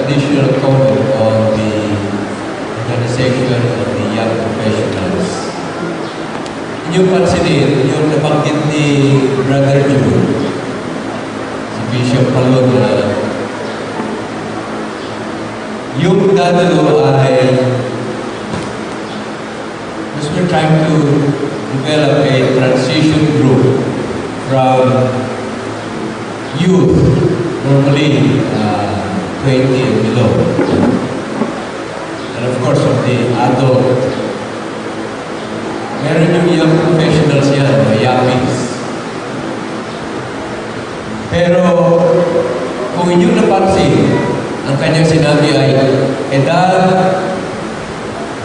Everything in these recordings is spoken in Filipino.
additional comment on the organization of the young professionals. Inyong pansinin, yung nabanggit ni Brother Jude, si Bishop Palon, yung dadalo ay because we're trying to develop a transition group from youth, normally 20 and below, and of course of the adult. Meron yung young professionals yan, mga yappies. Pero kung inyong napansin, ang kanyang sinabi ay edad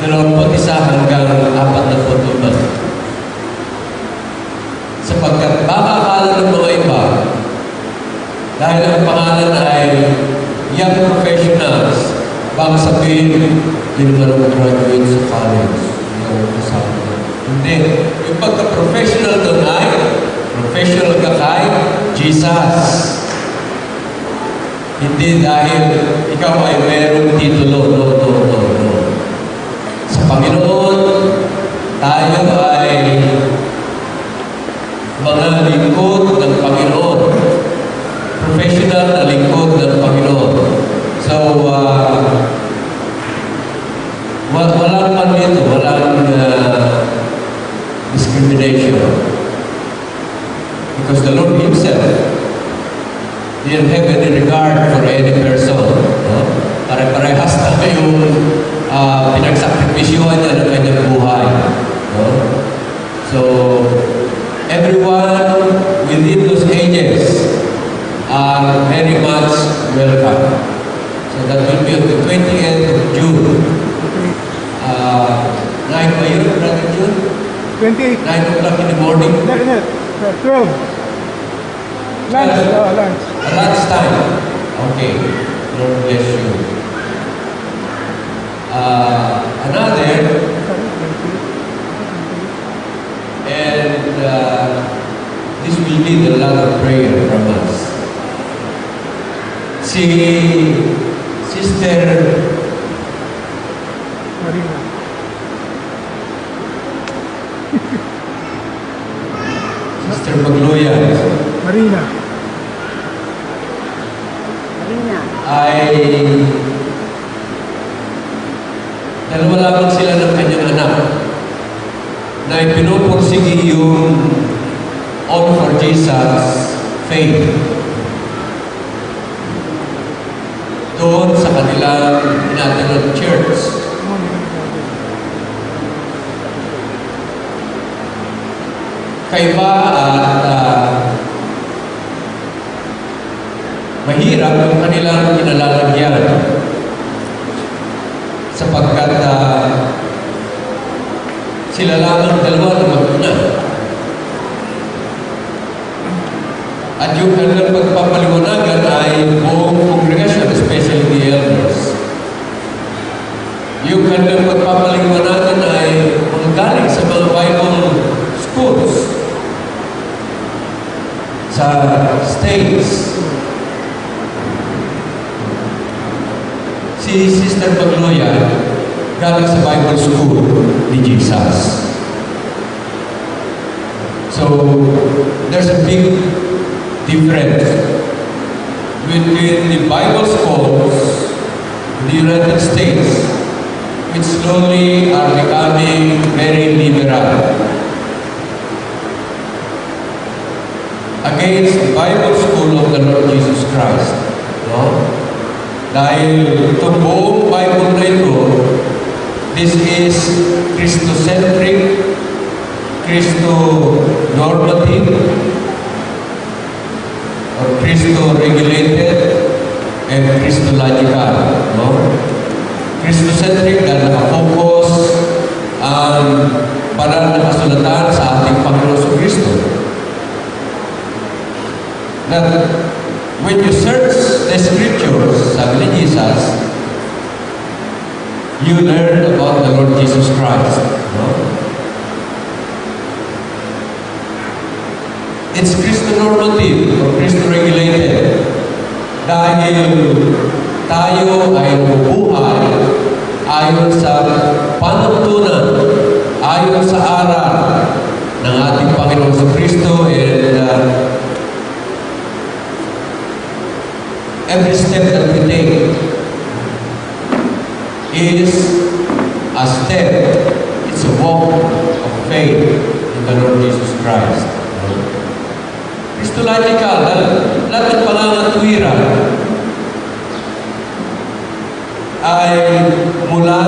21 hanggang 45. Sapagkat baka akala ng mga iba, dahil ang pangalan ay young professionals, baka sabihin, yun naman graduate sa college. Yung kasama. Hindi. Yung pagka-professional doon ay, professional ka kay Jesus. Hindi dahil ikaw ay merong titulo. No. Sa Panginoon, tayo ay mga lingkod ng Panginoon. Professional na lingkod ng Panginoon. So, walang man dito, walang discrimination. Because the Lord Himself didn't have any regard for any person. No? Pare-parehas na yung pinagsakripisyuhan niya ng kanyang buhay. No? So, everyone within those ages are very much welcome. So that will be on the 20th of June. 9 ba yun, Brother June? 28. 9 o'clock in the morning. 12. Lunch. Lunch. Lunch time. Okay. Lord bless you. Another, and this will need a lot of prayer from us. Si Sister Marina. Sister Magloya Marina. ay dalawa lamang sila ng kanyang anak na pinupursige yung All for Jesus faith doon sa kanilang tinatawag church. Kaiba at mahirap yung kanilang kinalalagyan sapagkat sila lamang dalawa na mag-una. At yung kanilang pagpapaliwanagan ay buong congregation, especially the elders. Yung kanilang pagpapaliwanagan ay mga galing sa mga Bible schools sa States. Si Sister Magloya galing sa Bible School ni Jesus. So, there's a big difference between the Bible schools in the United States, which slowly are becoming very liberal, against the Bible school of the Lord Jesus Christ. No? Dahil itong buong Bible na ito, this is Christocentric, Christo-normative, or Christo-regulated, and Christological. No? Christocentric dahil nakapokus ang banal na kasulatan sa ating Panginoon Kristo. That when you search the scriptures, sabi ni Jesus, you learn about the Lord Jesus Christ. No? It's Christo-normative or Christo-regulated dahil tayo ay mabubuhay ayon sa panuntunan, ayon sa aral ng ating Panginoon sa Kristo, and every step that we take is a step, it's a walk of faith in the Lord Jesus Christ. Christological, lahat ng pangangatwiran ay mula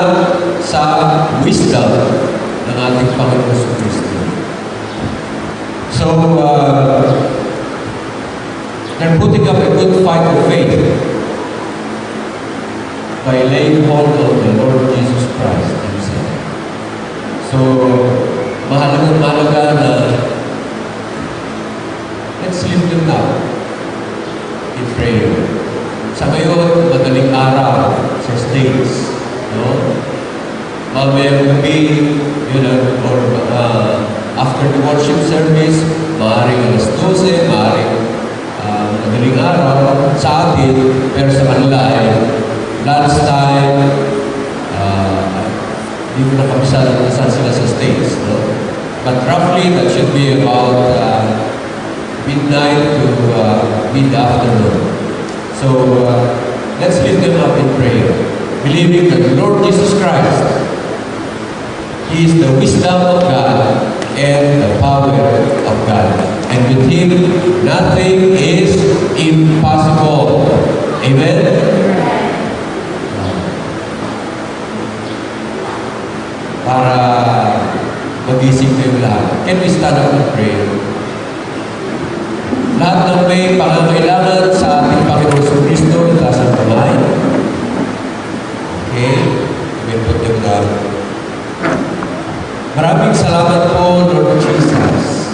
sa wisdom ng ating Panginoon sa Kristo. So, they're putting up a good fight of faith by laying hold of the Lord Jesus Christ Himself. So, mahalaga na let's lift them now in prayer. Sa ngayon, madaling araw sa States, no? Mamayang gabi, or after the worship service, maaaring alas 12, maaaring madaling araw sa atin, pero sa kanila ay lunchtime, hindi ko nakabisado kung saan sila sa States, no? But roughly, that should be about midnight to mid-afternoon. So, let's lift them up in prayer, believing that the Lord Jesus Christ, He is the wisdom of God and the power of God. And with Him, nothing is impossible. Amen? Para magising kayo lahat, can we stand up and pray? Lahat ng may pangangailangan sa ating Panginoon sa Kristo, itaas ang kamay. Okay? We put them down. Maraming salamat po, Lord Jesus.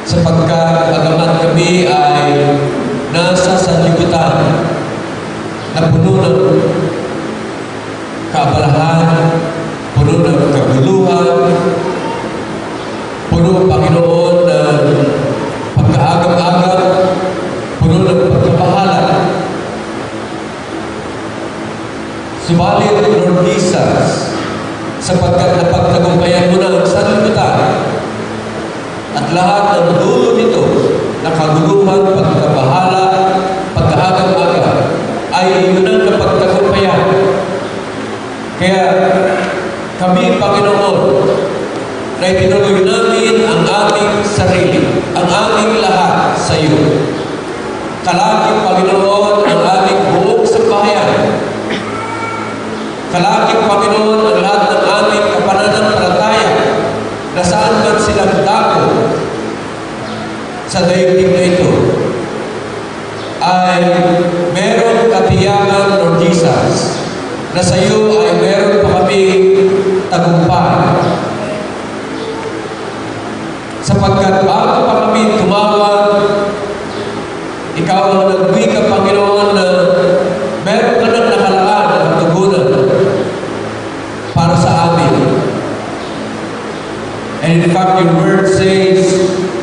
Sapagkat bagamat kami ay nasa sanlibutan na puno ng kaabalahan, puno ng kaguluhan, puno, Panginoon, ng pagkaagap-agap, puno ng pagkabahala. Subalit, Lord Jesus, sapagkat napagtagumpayan mo na ang sanlibutan at lahat ng dulo nito na kaguluhan, pagkabahala, pagkaagap-agap, ay yun ang napagtagumpayan. Kaya kami, Panginoon, na itinuloy namin ang aming sarili, ang aming lahat sa iyo. Kalaging, Panginoon, ang aming buong sambahayan. Kalaging, Panginoon, ang lahat ng aming kapananampalataya na saan man silang dako sa daigdig na ito ay merong katiyakan, Lord Jesus, na sa iyo ay meron pa kami tagumpay. Sapagkat bago pa kami tumawag, ikaw ang nagwika, Panginoon, na meron ka nang nakalaan at tugunan para sa amin. And in fact, your word says,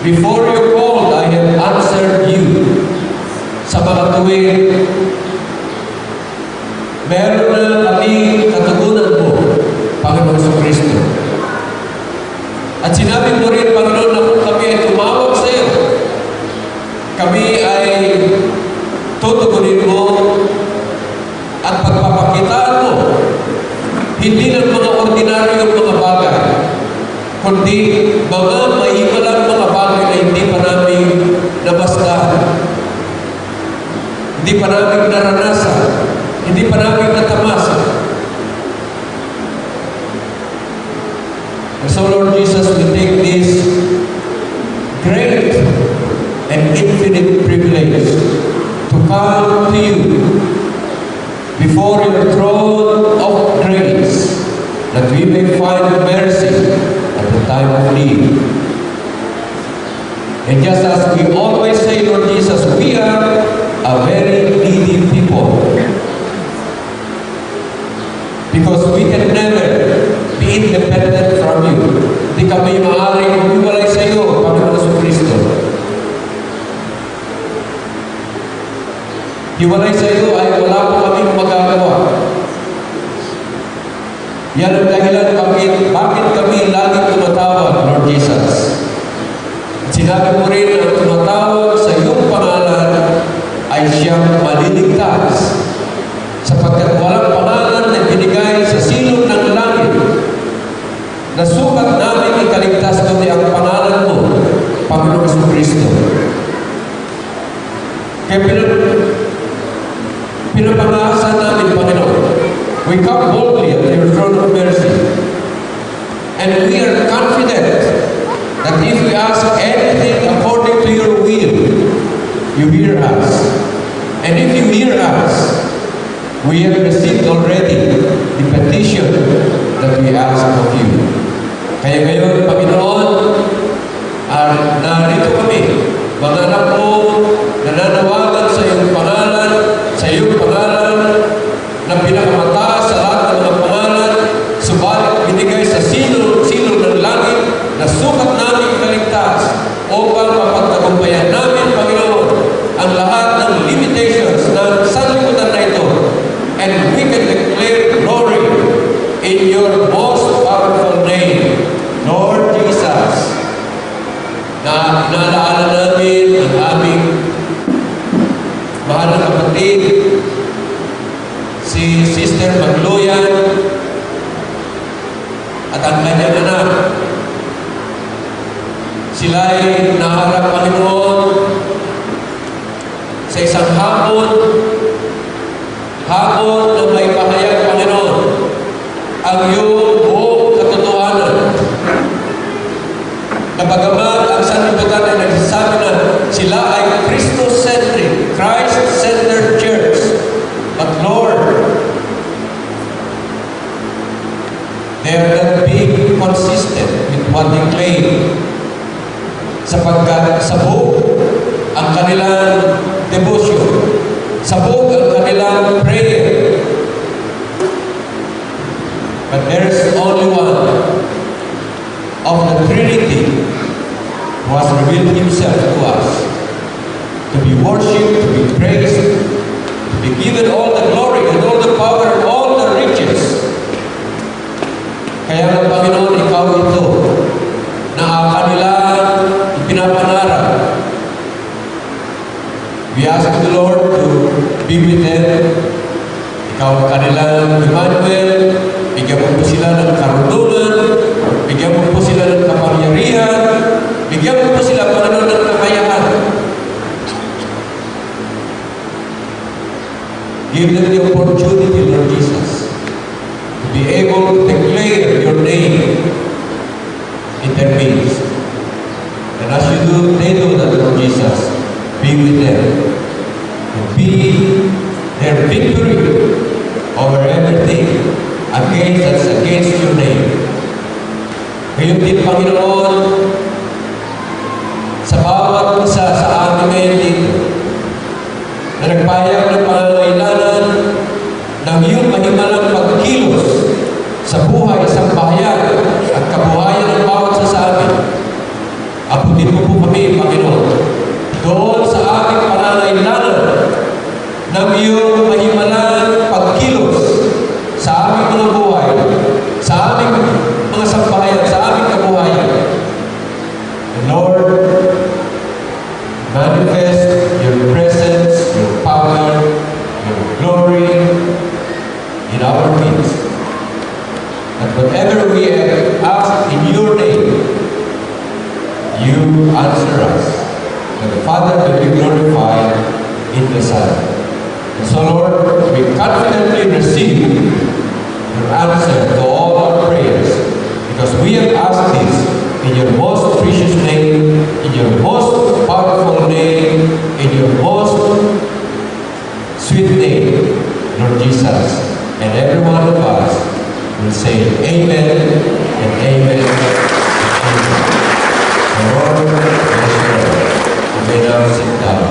before you called, I have answered you. Sa mga tuwing meron na kami katugunan mo, Panginoon sa Kristo. At sinabi mo rin, Panginoon, na kung kami ay tumawag sa iyo, kami ay tutugunin mo at pagpapakitaan mo, hindi lang mga ordinaryong mga bagay, kundi mga maimalang mga bagay na hindi pa namin nabastahan, hindi pa namin naranasan, hindi pa namin natamasa. And so, Lord Jesus, we take this great and infinite privilege to come to you before your throne of grace, that we may find mercy at the time of need. And just as we always say, Lord Jesus, we are a very needy people. Because we can never be independent from you. Di kami maaaring humiwalay sa iyo, Panginoon sa Kristo. Hiwalay sa iyo ay wala po kaming magagawa. Yan ang dahilan bakit kami laging tumatawag, Lord Jesus. Sinabi mo rin na tumatawag sa iyong pangalan ay siyang maliligtas. Sapagkat walang pangalan na binigay sa silong ng langit na sukat namin ikaligtas kundi ang pangalan mo, Panginoong Kristo. Kaya pinapangasan namin, Panginoon. We come boldly at your throne of mercy. And we are confident that if we ask anything according to your will, you hear us. And if you hear us, we have received already the petition that we ask of you. Kaya ngayon, Panginoon, narito kami, mga anak mo, nananawagan sa iyong pangalan, na pinakamataas sa lahat ng mga pangalan, subalit binigay sa sino ng langit, na sukat namin kaligtas, upang mapagtagumpayan namin, Panginoon, ang lahat ng limitations ng sanlibutan na ito. And we can declare glory in your most powerful name, Lord Jesus. Na inaalala namin ang aming mahal na kapatid, si Sister Magloyan, at ang kanyang anak. Sila ay naharap, Panginoon, sa isang hapon na may pahayag, Panginoon, ang iyong buong katotohanan. Na bagamat ang sanlibutan ay nagsasabi na sila ay Christo-centric, Christ-centered church. But Lord, they are not being consistent with what they claim. Sapagkat sabog ang kanilang devotion, sabog ang kanilang prayer. But there's only one of the Trinity who has revealed himself to us, to be worshipped, to be praised, to be given all the glory and all the power and all the riches. Kaya ng Panginoon, ikaw ito, na kanila ipinapangarap. We ask the Lord to be with them. Ikaw ang kanilang Emmanuel, bigyan mo po sila ng karunungan, bigyan mo po sila ng kapangyarihan, bigyan mo po sila, Panginoon, ng kakayahan. Give them the opportunity, Lord Jesus, to be able to declare your name in their midst. And as you do, they do that, Lord Jesus, be with them. And be their victory over everything against your name. Ngayon din, Panginoon, sa bawat isa sa amin ngayon dito, na nagpahayag ng pangangailangan ng iyong mahimalang pagkilos sa buhay, sa bahayag at kabuhayan ng bawat isa sa amin. Abutin mo po kami, Panginoon, doon sa ating pangangailangan ng iyong mahimalang pagkilos sa aming mga buhay, sa aming mga sambahayan, sa aming kabuhayan. And Lord, manifest your presence, your power, your glory in our midst. That whatever we have asked in your name, you answer us. That the Father will be glorified in the Son. And so, Lord, we confidently receive your answer to all our prayers, because we have asked this in your most precious name, in your most powerful name, in your most sweet name, Lord Jesus. And every one of us will say amen and amen and amen. The Lord bless you. You may now sit down.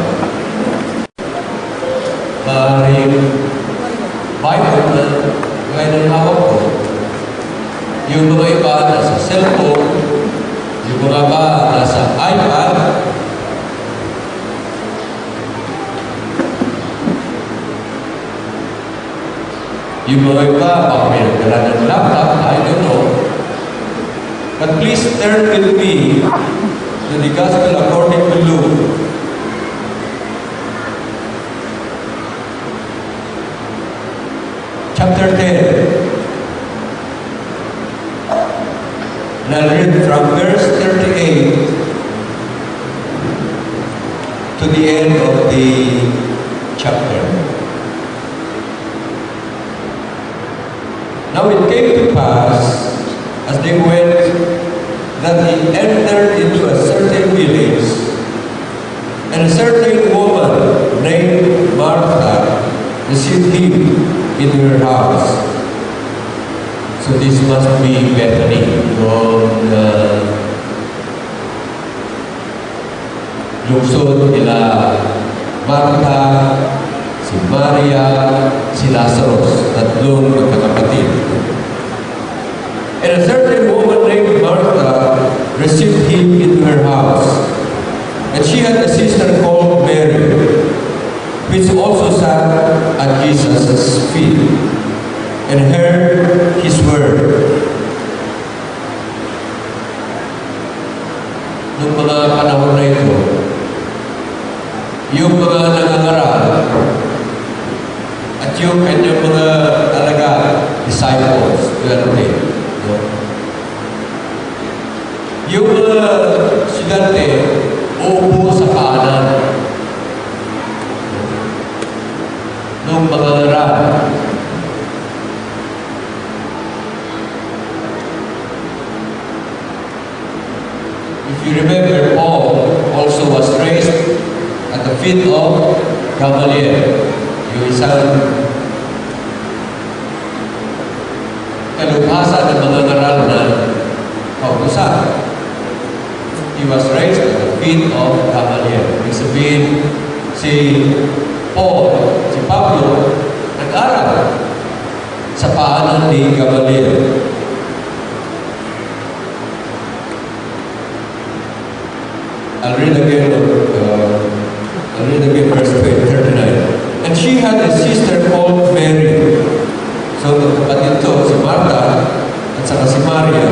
Maaaring Bible na gaya ng hawak ko, yung mga iba nasa cellphone, yung mga iba nasa iPad, Yung mga iba, baka may nagdala ng laptop, I don't know. But please turn with me to the Gospel according to Luke. Chapter 10. And I'll read from verse 38 to the end of the chapter. Now it came to pass, as they went, that he entered into a certain village, and a certain woman named Martha received him in her house. So this must be Bethany, yung lungsod nila Martha, si Maria, si Lazarus, tatlong magkakapatid. And a certain woman named Martha received him into her house. And she had a sister called Mary, which also sat at Jesus' feet and heard his word. Noong mga panahon na ito, yung mga nangangaral at yung kanyang mga talaga disciples, 12, no? Yung mga estudyante, uupo sa kanan nung mga ngaral. If you remember, Paul also was raised at the feet of Gamaliel, yung isang kalubhasa ng mga ngaral na kautusan. He was raised at the feet of Gamaliel. Ibig sabihin, si Paul, si Pablo, nag-aral sa paanan ni Gamaliel. I'll read again verse 39. And she had a sister called Mary. So, kapatid ito, si Martha at saka si Maria,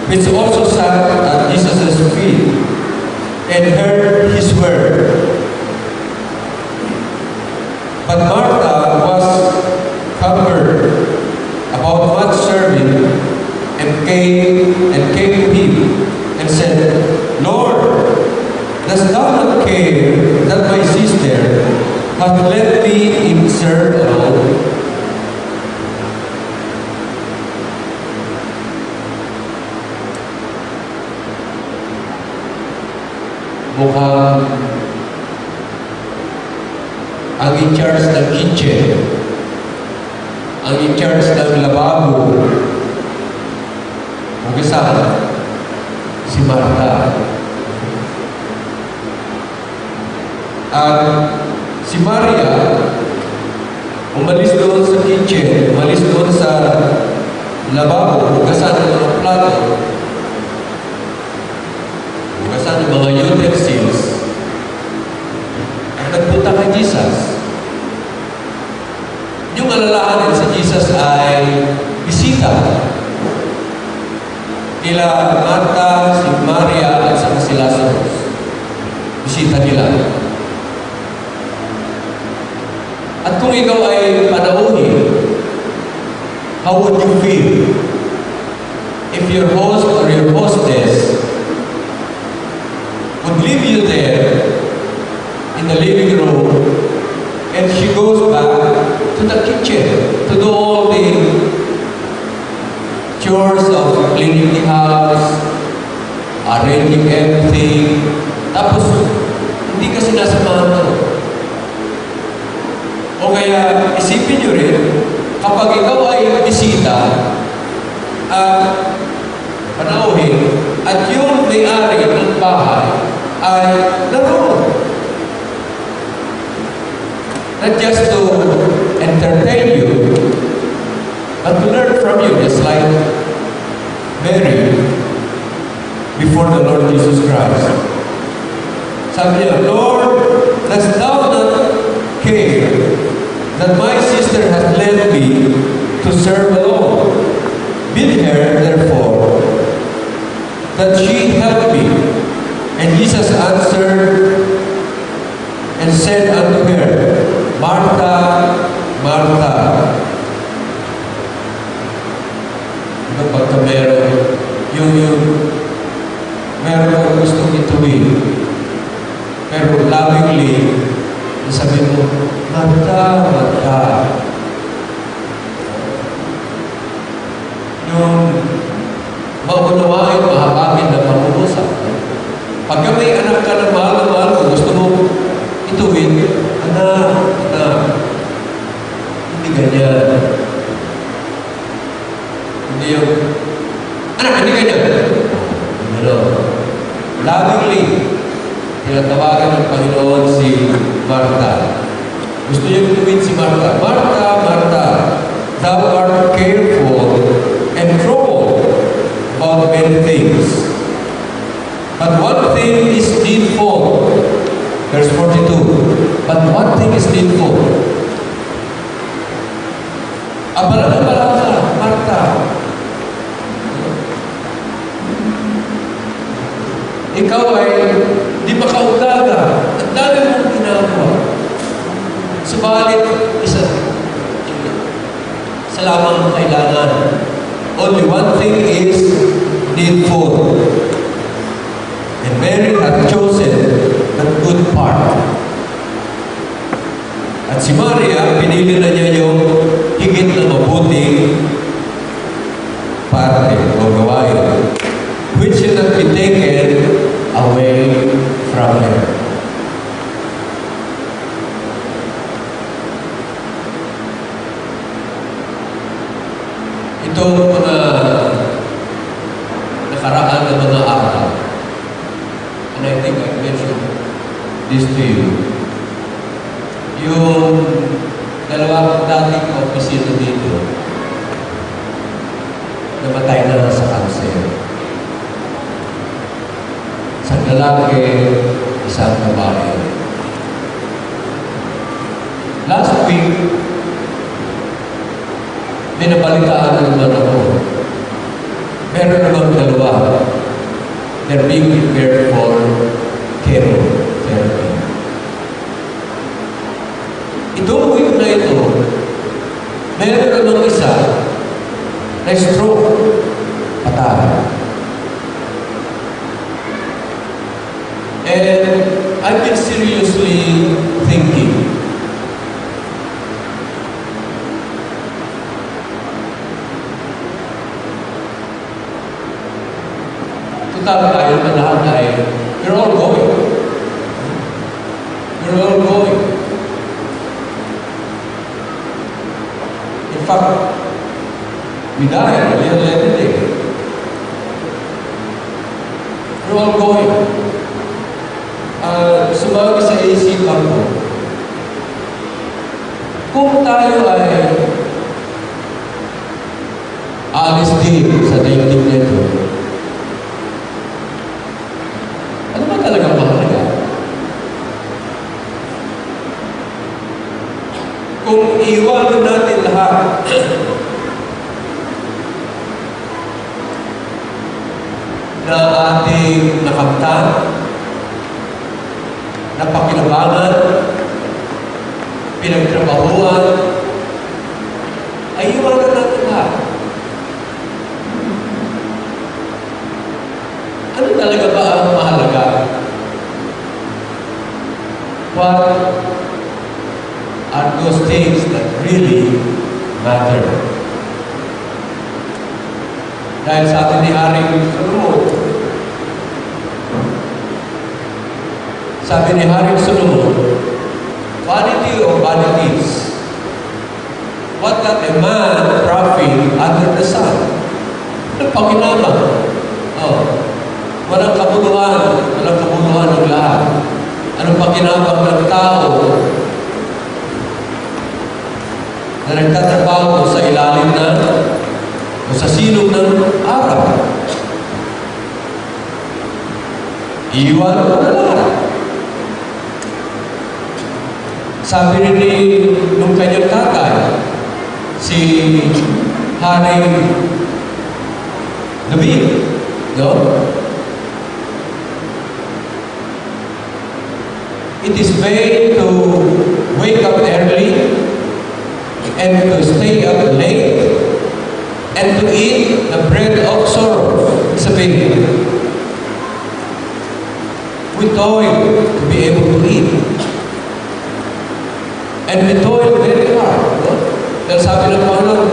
which also sat at Jesus' feet and heard his word. But Martha was cumbered about much serving and came to him and said, Lord, dost thou not care that my sister hath left me in serve alone? Mukhang ang in-charge ng kitchen, ang in-charge ng lababo, hugasan, si Martha. At si Maria, umalis doon sa kitchen, umalis doon sa lababo, hugasan ng mga plato, hugasan ng mga utensils, at nagpunta kay Jesus. Yung alalahanin sa Jesus ay bisita nila Martha, si Maria, at saka si Lazarus. Bisita nila. At kung ikaw ay panauhin, how would you feel if your host or your hostess would leave you there in the living room and she goes back to the kitchen to do all the chores of cleaning the house, arranging everything, tapos hindi ka sinasamahan mo. O kaya isipin nyo rin, kapag ikaw ay bisita at panauhin at yung may-ari ng bahay ay naroon. Not just to entertain you, but to learn from you, just like Mary before the Lord Jesus Christ. Sabi niya, Lord, dost thou not care that my sister has left led me to serve alone. Bid her, therefore, that she help me. And Jesus answered and said unto her, Martha, Martha. Ano pagka meron, meron kang gustong ituwin. Pero lovingly, sabi mo, Martha, Martha. Yung maunawain, mahabagin na pangungusap. Pagka may anak ka na mahal na mahal mo, gusto mo ituwin, anak, hindi ganyan. Hindi yung, anak, hindi ganyan. Ano? Lovingly, tinatawagan ng Panginoon si Martha. Gusto niya ituwin si Martha. Martha, Martha, thou art careful and troubled about many things. But one thing is needful. Verse 42. But one thing is needful. Abala ka, Martha. Ikaw ay di makaudaga. Ang dami mong ginagawa. Subalit, isa lamang ang kailangan. Only one thing is needful. And Mary hath chosen the good part. At si Maria, pinili na niya yung higit na mabuting parte o gawain, which should not be taken away from her. Itong mga nakaraan na mga araw, and I think I mentioned this to you, yung dalawang dating opisina dito, namatay na sa cancer. Isang lalaki, isang babae. Last week, may nabalitaan naman ako. Meron naman dalawa. They're being prepared for chemotherapy. Itong week na ito, meron naman isa na stroke, patay. And I've been seriously thinking, total tayo na lahat ay, we're all going. We're all going. In fact, we die a little every day. We're all going. Sumagi sa isipan ko, kung tayo ay alis din sa daigdig nito, ano ba talagang mahalaga? Kung iwan natin lahat, na ating nakamtan, napakinabangan, pinagtrabahuan, ay iwanan natin lahat. Ano talaga ba ang mahalaga? What are those things that really matter? Dahil sa atin ni Haring Solomon, sabi ni Haring Solomon, vanity of vanities, what doth a man profit under the sun? Ano pakinabang? Walang kabuluhan ng lahat. Anong pakinabang ng tao na nagtatrabaho sa ilalim na o sa silong ng araw? Iiwan mo na lahat. Sabi rin nung kanyang tatay, si Hari David, no? It is vain to wake up early and to stay up late and to eat the bread of sorrow. It's a vain. We toil to be able to eat. And we toil very hard. No? Dahil sabi ng Panginoon,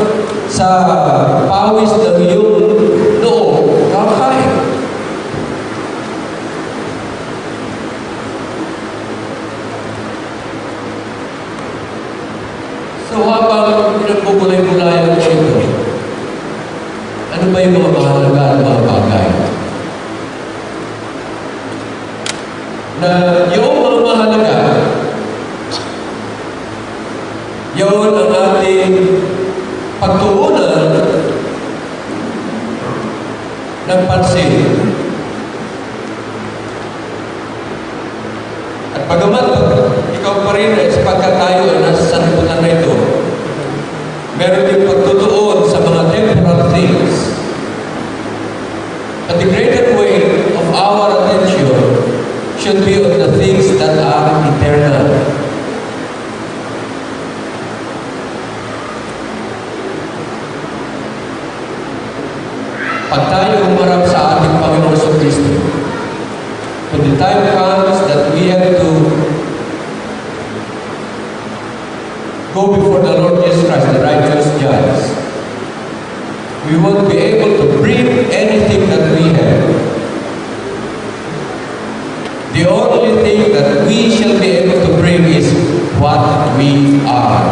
sa pawis ng iyong noo, kakain. So habang pinagbubulay-bulayan ko ito, ano ba yung mga mahalaga at mga bagay? Na yung mga mahalaga, yun ang ating pagtuunan ng pansin. At pagamat ikaw pa rin sapagkat tayo ay nasa sanlibutan na ito, meron din pagtutuon sa mga temporal things. But the greater weight of our attention should be on the things that are eternal. Pag tayo umarap sa ating Panginoon sa Kristo, when the time comes that we have to go before the Lord Jesus Christ, the righteous judge, we won't be able to bring anything that we have. The only thing that we shall be able to bring is what we are.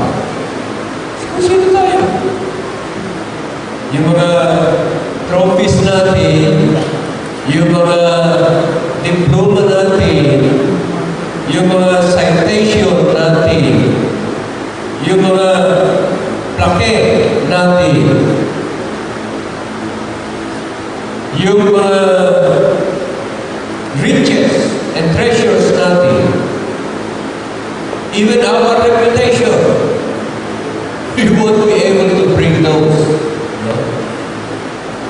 Sino tayo? Yung mga trophies natin, yung mga diploma natin, yung mga citation natin, yung mga plaque natin, yung mga riches and treasures natin, even our reputation, we won't be able to bring those. No?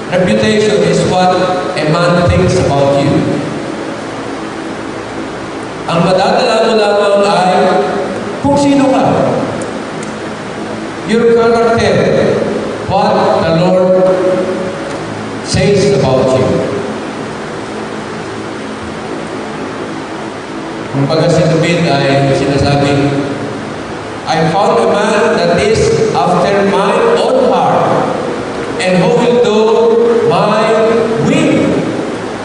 Reputation is what a man thinks about you. Ang madadala mo lamang ay kung sino ka. Your character, what the Lord says about you. Kung baga si David ay sinasabing, I found a man that is after my own heart, and who will do my will.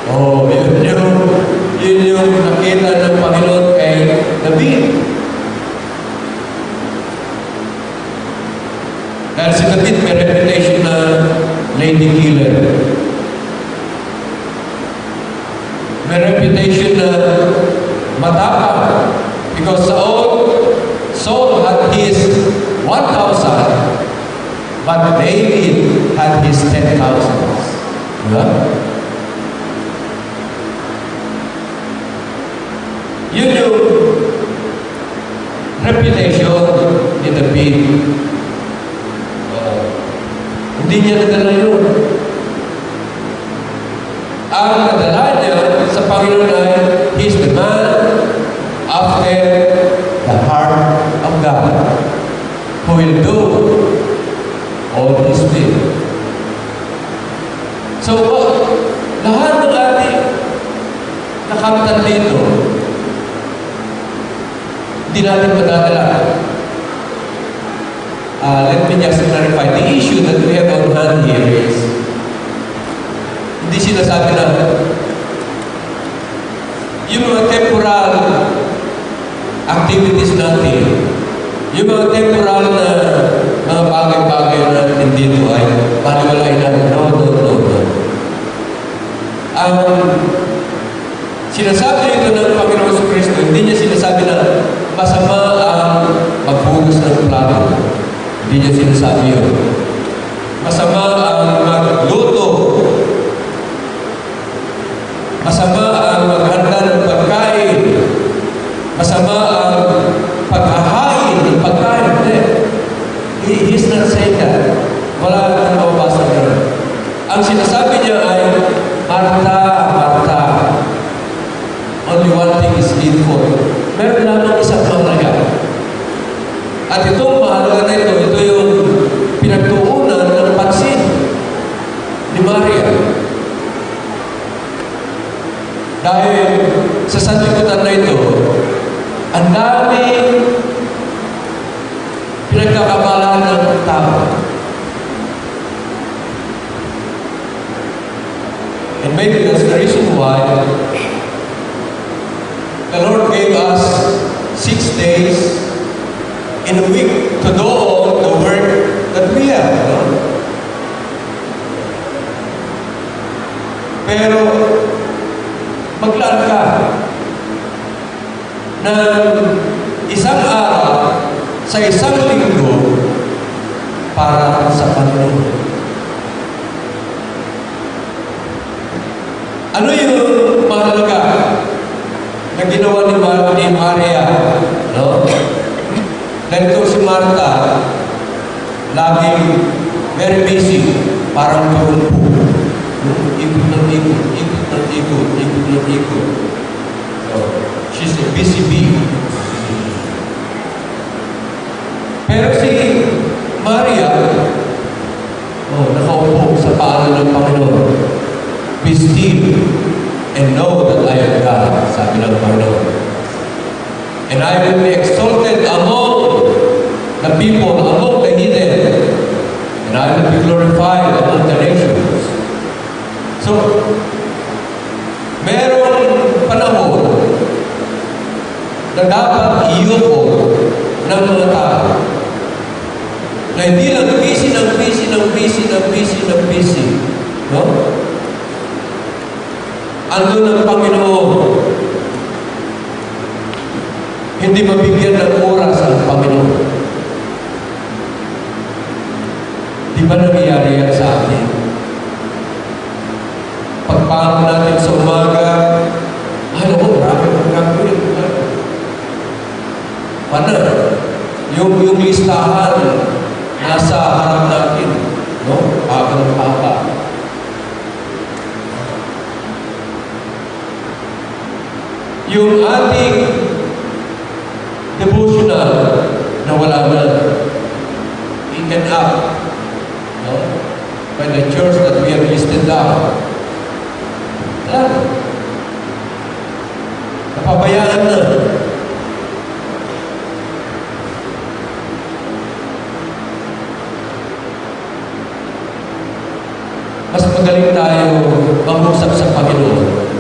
Oh, yun yung nakita ng Panginoon kay David. Dahil si David may reputation na lady killer. May reputation na matapang. Because Saul had his 1,000, but David had his 10,000. Diba? Yun yung reputation ni David. Hindi niya nadala yun. Ang nadala niya sa Panginoon ay, He's the man after the heart of God, who will do all His will. So, lahat ng ating nakamtan dito, hindi natin madadala. Let me just clarify. The issue that we have on hand here is, hindi sinasabi na, yung mga temporal activities natin, yung mga temporal na mga bagay-bagay na natin dito ay paniwalain natin. No. Ang sinasabi nito ng Panginoon sa Kristo, hindi niya sinasabi na masama ang maghugas ng plato. Hindi niya sinasabi yun. Masama ang magluto. Masama ang maghanda ng pagkain. Masama ang paghahain ng pagkain. He's not saying that. tao. And maybe that's the reason why the Lord gave us 6 days in a week to do all the work that we have. No? Pero maglaan ka ng isang araw sa isang linggo para sa Panginoon. Ano yung mahalaga na ginawa ni Maria? No? Ganito si Martha, laging very busy, parang turumpo. Ikot ng ikot, ikot ng ikot, ikot ng ikot. So, she's a busy bee. Pero si Maria, nakaupo sa paanan ng Panginoon. Be still and know that I am God, sabi ng Panginoon. And I will be exalted among the people, among the heathen, and I will be glorified among the nations. So, merong panahon na dapat iyoko ng mga tao na hindi lang busy ng busy ng busy ng busy ng busy. No? Andun ang Panginoon. Hindi mabigyan ng oras ang Panginoon. Di ba nangyayari yan sa atin? Pagpahal natin sa umaga, ay naku, marami kong gagawin. Paano? Yung listahan nasa harap natin. No? Papa. Yung ating devotional na wala na, taken up, no? By the church that we have listed down. Wala na. Napabayaan na. Mas magaling tayo mag-usap sa Panginoon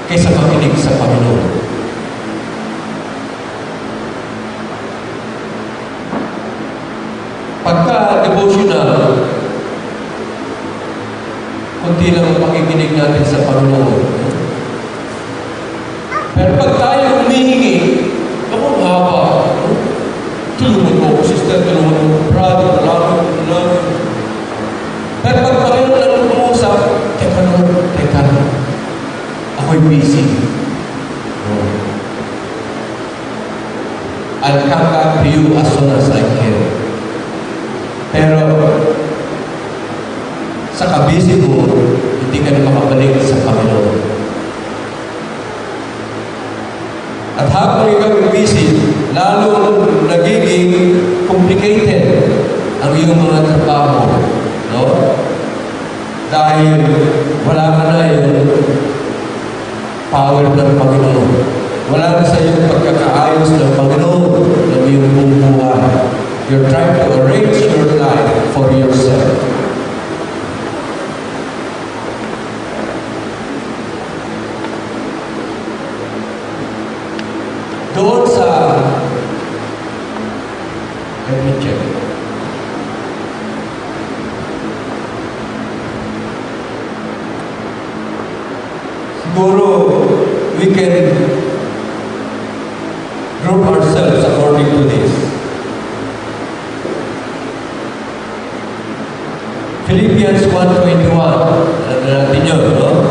kaysa makinig sa Panginoon. Pagka devotional, kunti lang ang pakikinig natin sa Panginoon. Pero pag tayo humihingi, ako haba. Tulungan mo ko, sister, tulungan mo, brother, love. Pero pag Panginoon lang umusap, teka. Ako'y busy. I'll come back to you as soon as I can. Pero sa kabisi mo, hindi ka na makabalik sa Panginoon. At habang ikaw busy, lalo nagiging complicated ang iyong mga trabaho. No? Dahil wala ka na yung power ng Panginoon. Wala na sa iyong pagkakaayos ng Panginoon ng iyong buhay. You're trying to arrange your life for yourself. Doon sa let me check. Siguro we can group ourselves according to this. Philippians 1:21. Alam na natin yun, no?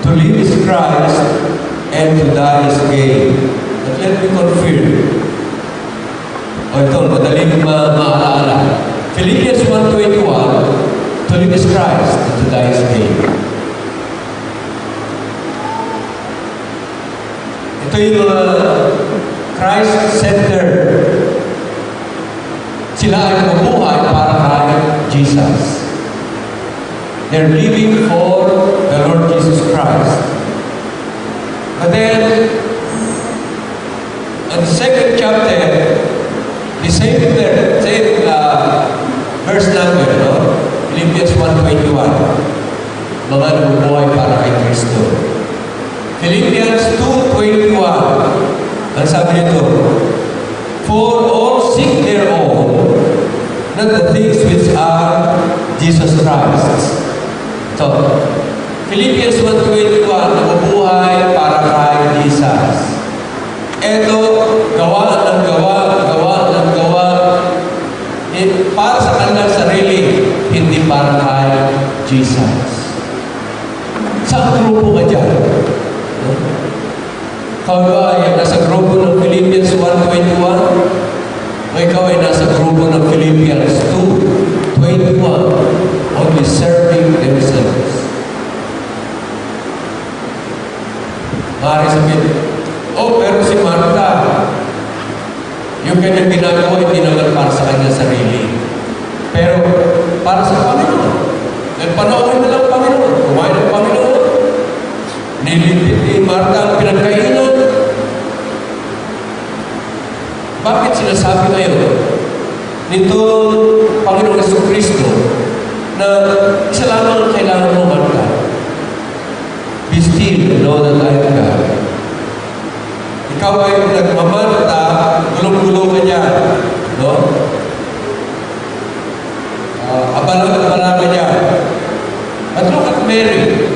To live is Christ and to die is gain. But let me confirm. Ito, madaling maalaala. Philippians 1:21. To live is Christ and to die is gain. Ito yung Christ-centered. Sila ay mabuhay para kay Jesus. They're living for the Lord Jesus Christ. But then, in the second chapter, the same verse number, no? Philippians 1:21. Mga nabubuhay para kay Kristo. Philippians 2:21. Ang sabi nito, for all seek their own, not the things which are Jesus Christ. So, Philippians 1:21, nabubuhay para kay Jesus. Ito, gawa ng gawa, para sa kanilang sarili, hindi para kay Jesus. Saan grupo ka dyan? Ikaw ba ay nasa grupo ng Philippians 1:21? O ikaw ay nasa grupo ng Philippians 2:21? Only serving themselves. Maaari sabihin, pero si Martha, yung kanyang ginagawa, hindi naman para sa kanyang sarili. Pero, para sa Panginoon. Panoorin na lang Panginoon. Kumain ng Panginoon. Nilipit ni Martha ang pinagkainan. Bakit sinasabi ngayon nito Panginoon Jesucristo na isa lamang ang kailangan mo, Martha? Be still and know that I am God. Ikaw ay nagmamarta, gulong-gulo ka dyan. No? Abala ka dyan. But look at Mary.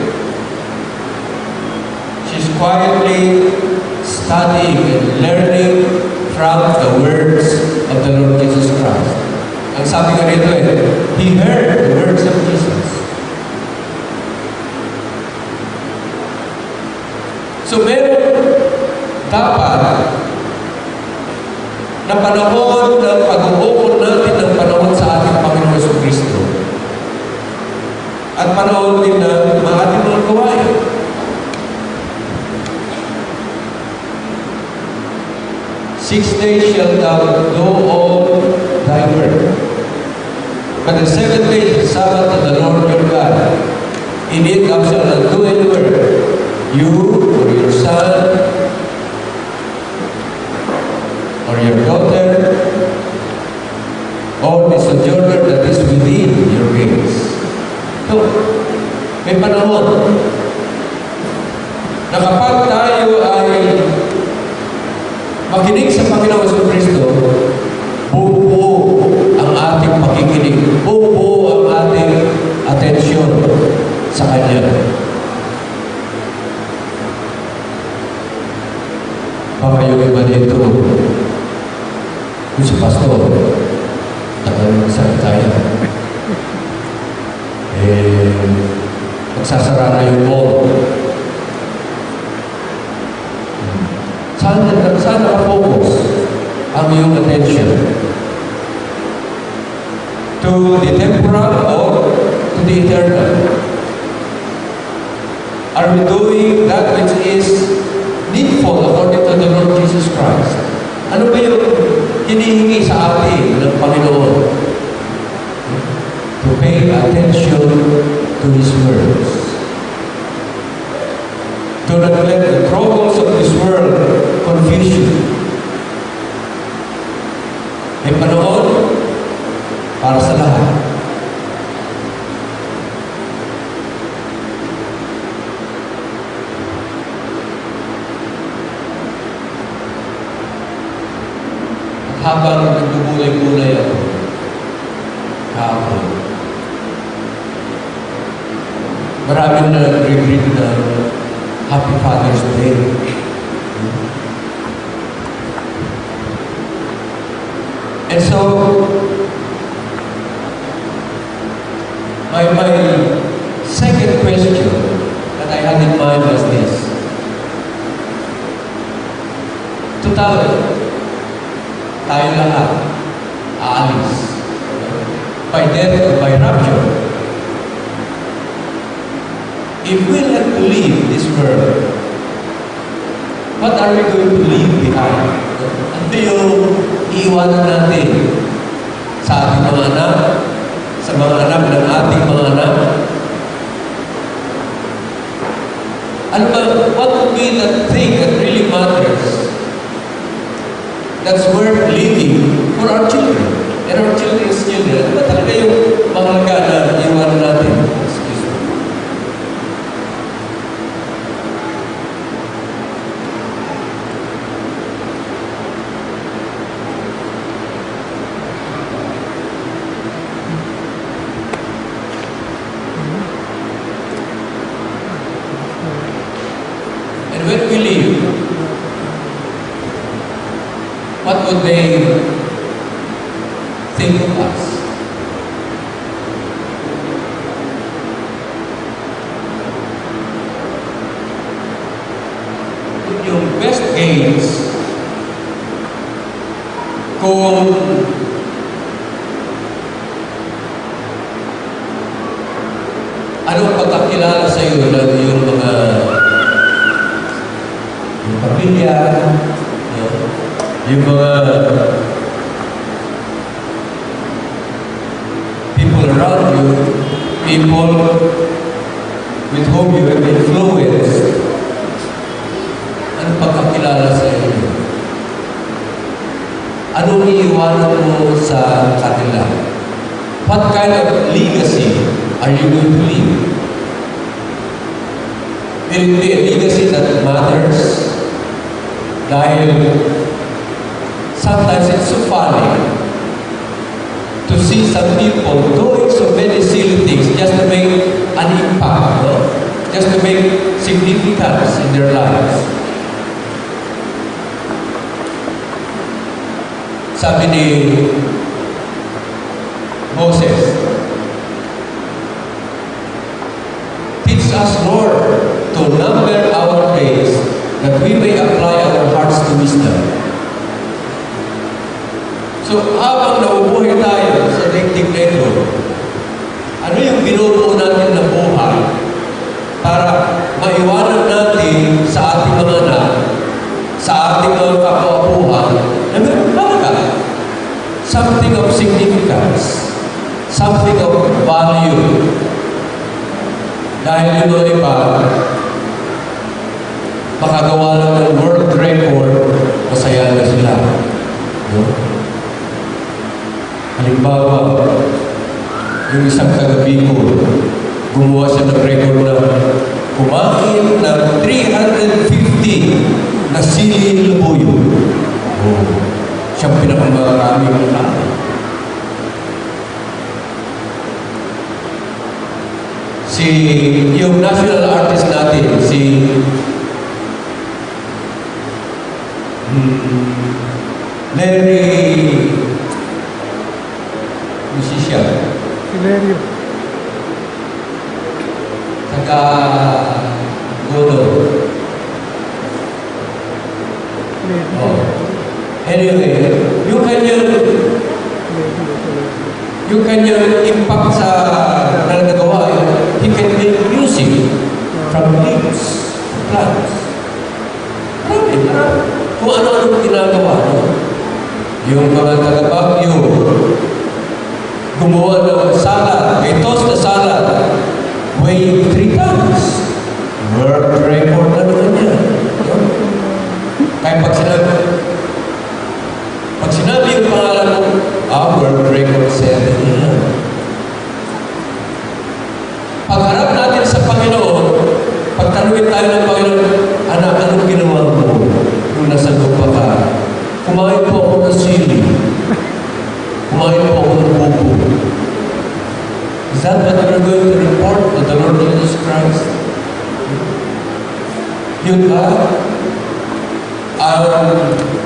She's quietly studying and learning from the words of the Lord Jesus Christ. Ang sabi nga rito He heard the words of Jesus. So meron dapat na panahon ng pag-uukol natin ng panahon sa ating Panginoon Jesucristo. At panahon din na ating mga gawain. Six days shalt thou do all thy work. But the seventh day is the Sabbath of the Lord your God. In it thou shalt not do any work, you or your son, or your daughter, or the sojourner that is within your gates. So, may panahon na kapag tayo ay makinig sa Panginoon Jesucristo, buo ang ating pakikinig, buo ang ating atensyon sa Kanya. Baka yung iba dito, kung si Pastor, tagal sa tayo, magsasara na yung mall. Saan focus ang iyong attention? To the temporal or to the eternal? Are we doing that which is needful according to the Lord Jesus Christ? Ano ba yung hinihingi sa atin ng Panginoon? To pay attention to His words. Do not let the troubles of this world confuse you. May panahon para sa lahat. At habang nagbubulay-bulay ako, kahapon, maraming na nag-regret na Happy Father's Day. And so, my second question that I had in mind was this. Total, tayo lahat aalis by death or by rapture. If we had to leave this world, what are we going to leave behind? Ano yung iiwanan natin sa ating mga anak, sa mga anak ng ating mga anak? Ano ba, what would be the thing that really matters, that's worth living for our children and our children's children. Ano ba talaga yung mahalaga na iwanan natin? Excuse me. And when we leave, what would they think of us? Yung best gains, kung anong pagkakilala sa iyo ng iyong mga yung pamilya, yung mga people around you, people with whom you have influenced, anong pagkakilala sa iyo? Anong iiwanan mo sa kanila? What kind of legacy are you going to leave? Will it be a legacy that matters? Dahil sometimes it's so funny to see some people doing so many silly things just to make an impact, no? Just to make significance in their lives. Sabi ni Moses, teach us, Lord, to number our days, that we may apply our hearts to wisdom. So, habang nabubuhay tayo sa daigdig na ito, ano yung binubuo natin na buhay para maiwanan natin sa ating mga anak, sa ating mga kapwa-buhay, na meron talaga something of significance, something of value. Dahil yung mga iba, makagawa lang ng world record, masaya na sila. No? Halimbawa, yung isang kagabi ko, gumawa siya ng record na kumain ng 350 na sili labuyo. Oh, siyang pinakamaraming kain. Yung national artist natin, si Larry musician. Hilario. Taga Godo. Oh. Anyway, yung kanyang impact sa nagagawa, he can make music from leaves, plants. Marami. Kung ano-ano ginagawa. No? Yung mga taga-Baguio, gumawa ng salad, may toast na salad, weighing 3 tons. World record na naman yan. Kaya pag sinabi yung pangalan mo, world record 7 yan. Pagharap natin sa Panginoon, pagtanungin tayo ng Panginoon, anak, anong ginawa mo nung nasa lupa ka? Kumain po ako ng sili. Kumain po ako ng buko. Is that what we're going to report to the Lord Jesus Christ? Yun ba? Ang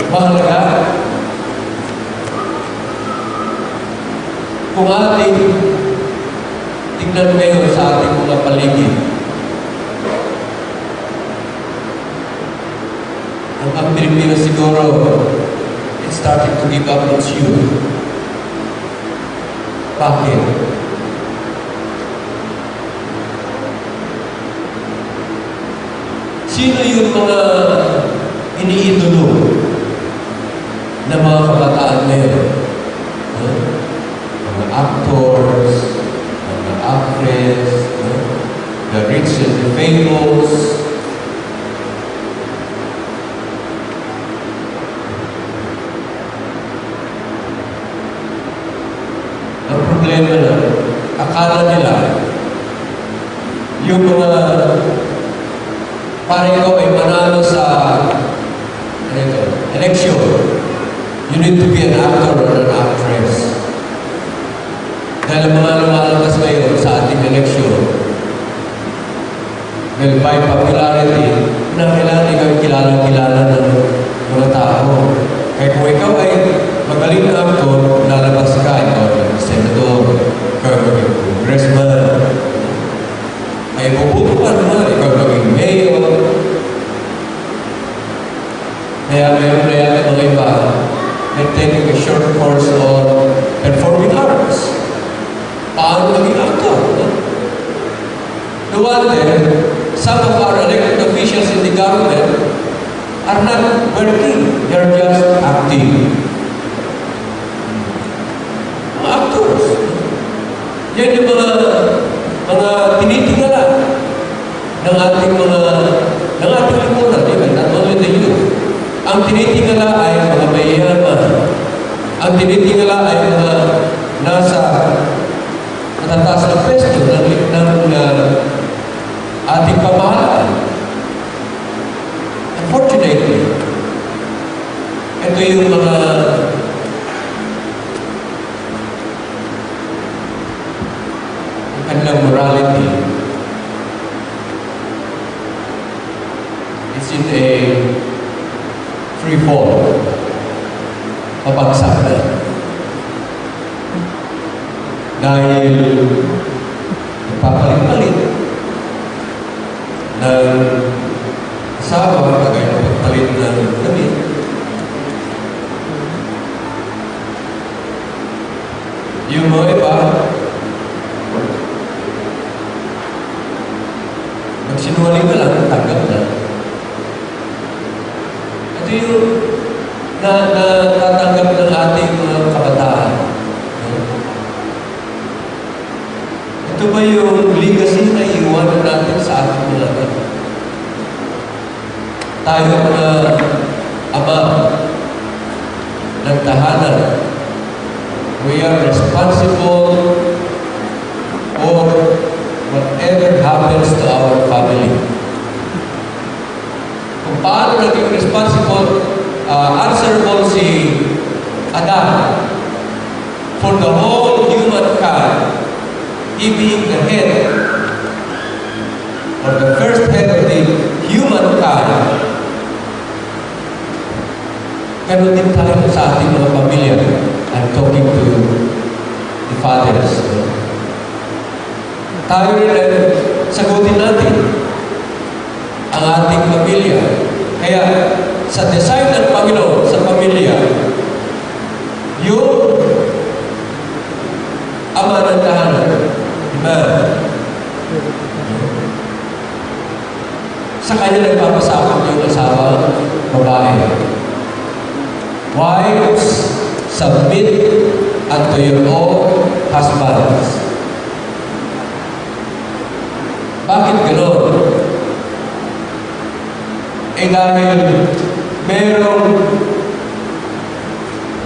mahalaga? Kung ating tignan ngayon sa ating mga paligid, ang Pilipinas siguro, it's starting to give up its youth. Bakit? Sino yung mga iniidolo na mga kabataan ngayon? Mga actors, mga actress, the rich and the famous. Yan yung mga tinitingala ng ating lipunan, even not only the youth. Ang tinitingala ay mga mayayaman. Ang tinitingala ay mga nasa matataas na pwesto ng ating pamahalaan. Unfortunately, ito yung mga kanilang morality. It's in a free fall. Pabagsak na. Dahil nagpapalit-palit ng asawa, kagaya ng pagpalit ng damit. Yung mga iba, magsinungaling ka lang, tanggap na. Ito yung natatanggap ng ating mga kabataan. No? Ito ba yung legacy na iiwanan natin sa ating mga anak? Tayo mga ama ng tahanan, we are responsible for whatever happens to our family. Kung paano naging answerable si Adam for the whole humankind, he being the head, or the first head of the humankind, ganun din tayo sa ating mga pamilya. I'm talking to the fathers. Tayo rin sagutin natin ang ating pamilya. Kaya sa design ng Panginoon sa pamilya, yung ama ng tahanan, sa kanya nagpapasakot yung asawa, babae. Wives, submit unto your own husbands. Bakit gano'n? Dahil merong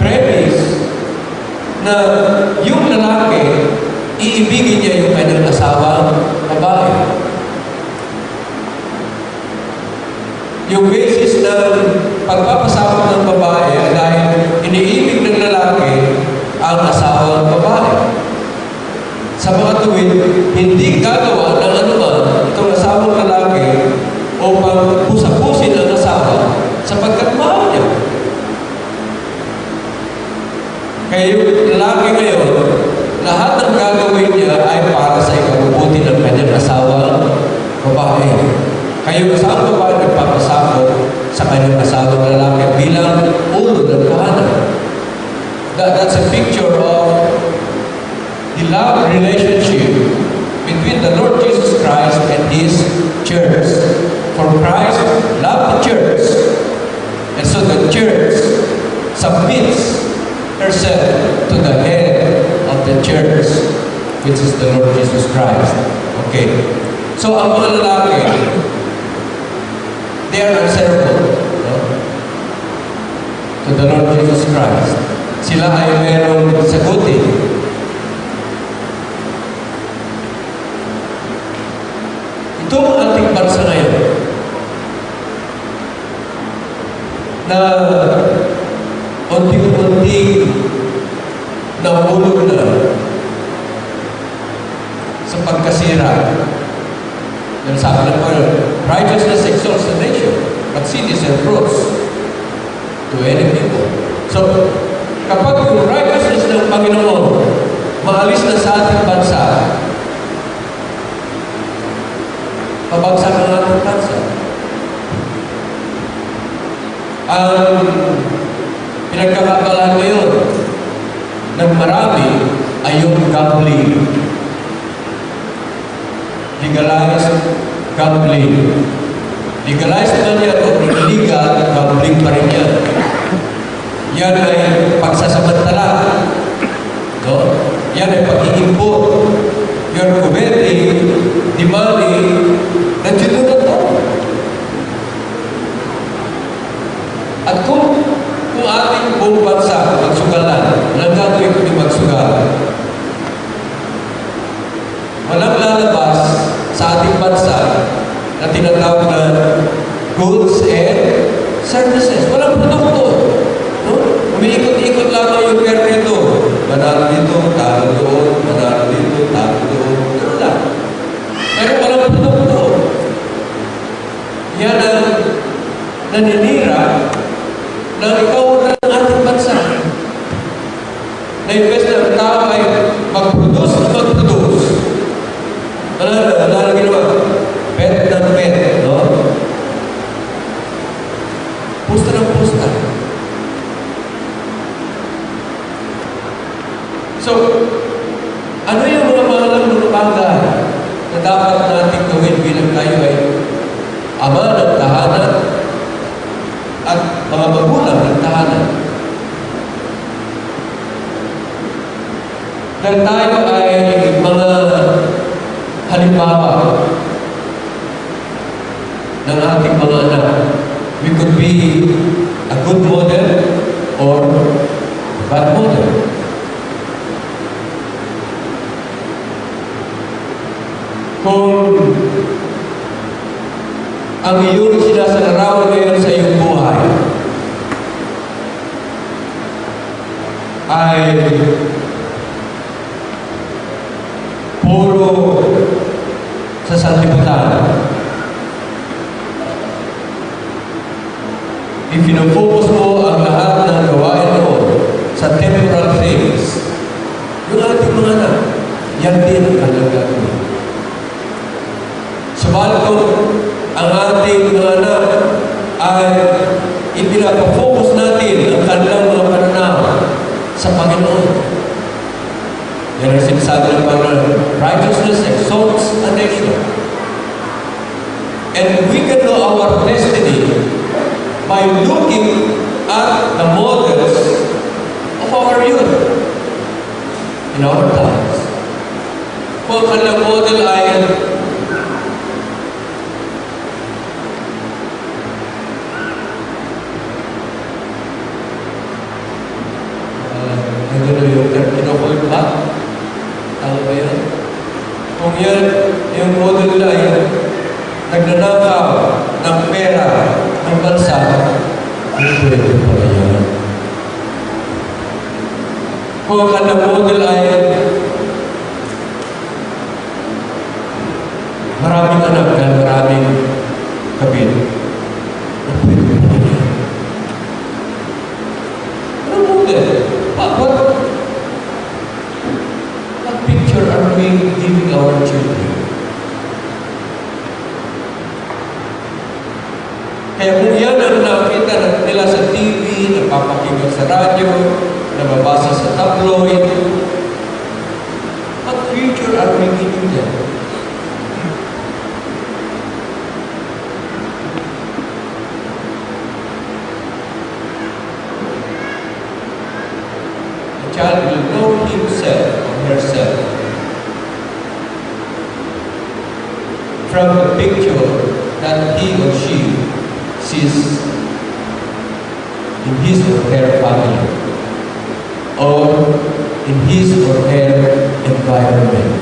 premise na yung lalaki, iibigin niya yung kanyang asawa, babae. Yung basis ng pagpapasama ng babae ay dahil iniibig ng lalaki ang asawa ng babae. Sa mga tuwid, hindi gagawa ng anuman itong asawang lalaki upang pusa-pusin ang asawa sapagkat mahal niya. Kaya yung lalaki ngayon, lahat ng gagawin niya ay para sa ikabubuti ng kanyang asawa, babae. Kaya yung asawang babae nagpapasakot sa kanyang asawang lalaki bilang ulo ng tahanan. That's a picture of the love relationship between the Lord Jesus Christ and His church. For Christ loved the church, and so the church submits herself to the head of the church, which is the Lord Jesus Christ. Okay. So ang mga lalaki, they are answerable, no? To the Lord Jesus Christ. Sila ay merong sagutin. Ito ang ating bansa ngayon na unti-unti nahulog na sa pagkasira. Yung sabi ng Lord, righteousness exalts the nation, but sin is a reproach to any people. So, kapag yung righteousness ng Panginoon maalis na sa ating bansa, pabagsak ang ating bansa. Ang pinagkakabalahan ngayon ng marami ay yung gambling. Legalized gambling. Legalized man yan o illegal, gambling pa rin yan. Yan ay pagsasamantala. No? Yan ay pag-iimport imbes na ang tao ay mag-produce, wala na ginawa. Bet ng bet, no? Pusta ng pusta. So, ano yung mga mahalagang bagay na dapat natin gawin bilang tayo ay ama ng tahanan at mga magulang ng tahanan? Dahil tayo ay mga halimbawa ng ating mga anak. We could be a good model or bad model. Kung ang iyong sinasarawan ngayon sa iyong buhay ay puro sa sanlibutan, ifinofocus mo ang lahat ng gawain mo sa temporal things, yung ating mga anak, yan din ang gagawin. Subalit kung ang ating mga anak ay ipinapafocus natin ang kanilang mga pananaw sa Panginoon, yan ang sinasabi ng Panginoon, righteousness exalts a nation. And we can know our destiny by looking at the models of our youth in our times. Kung ang kanilang model ay kinukulit ba? Tama ba yun? Kung yan, yung model na ay nagnanakaw ng pera ng bansa, hindi pwede pala yan. Kung ang kanilang model ay maraming anak dahil maraming kabit, hindi pwede pala yan. Anong model? What picture are we giving our children? Kaya kung yan ang nakita nila sa TV, napapakinggan sa radyo, nababasa sa tabloid, what future are we giving them? The child will know himself or herself from the picture that he or she sees in his or her family or in his or her environment.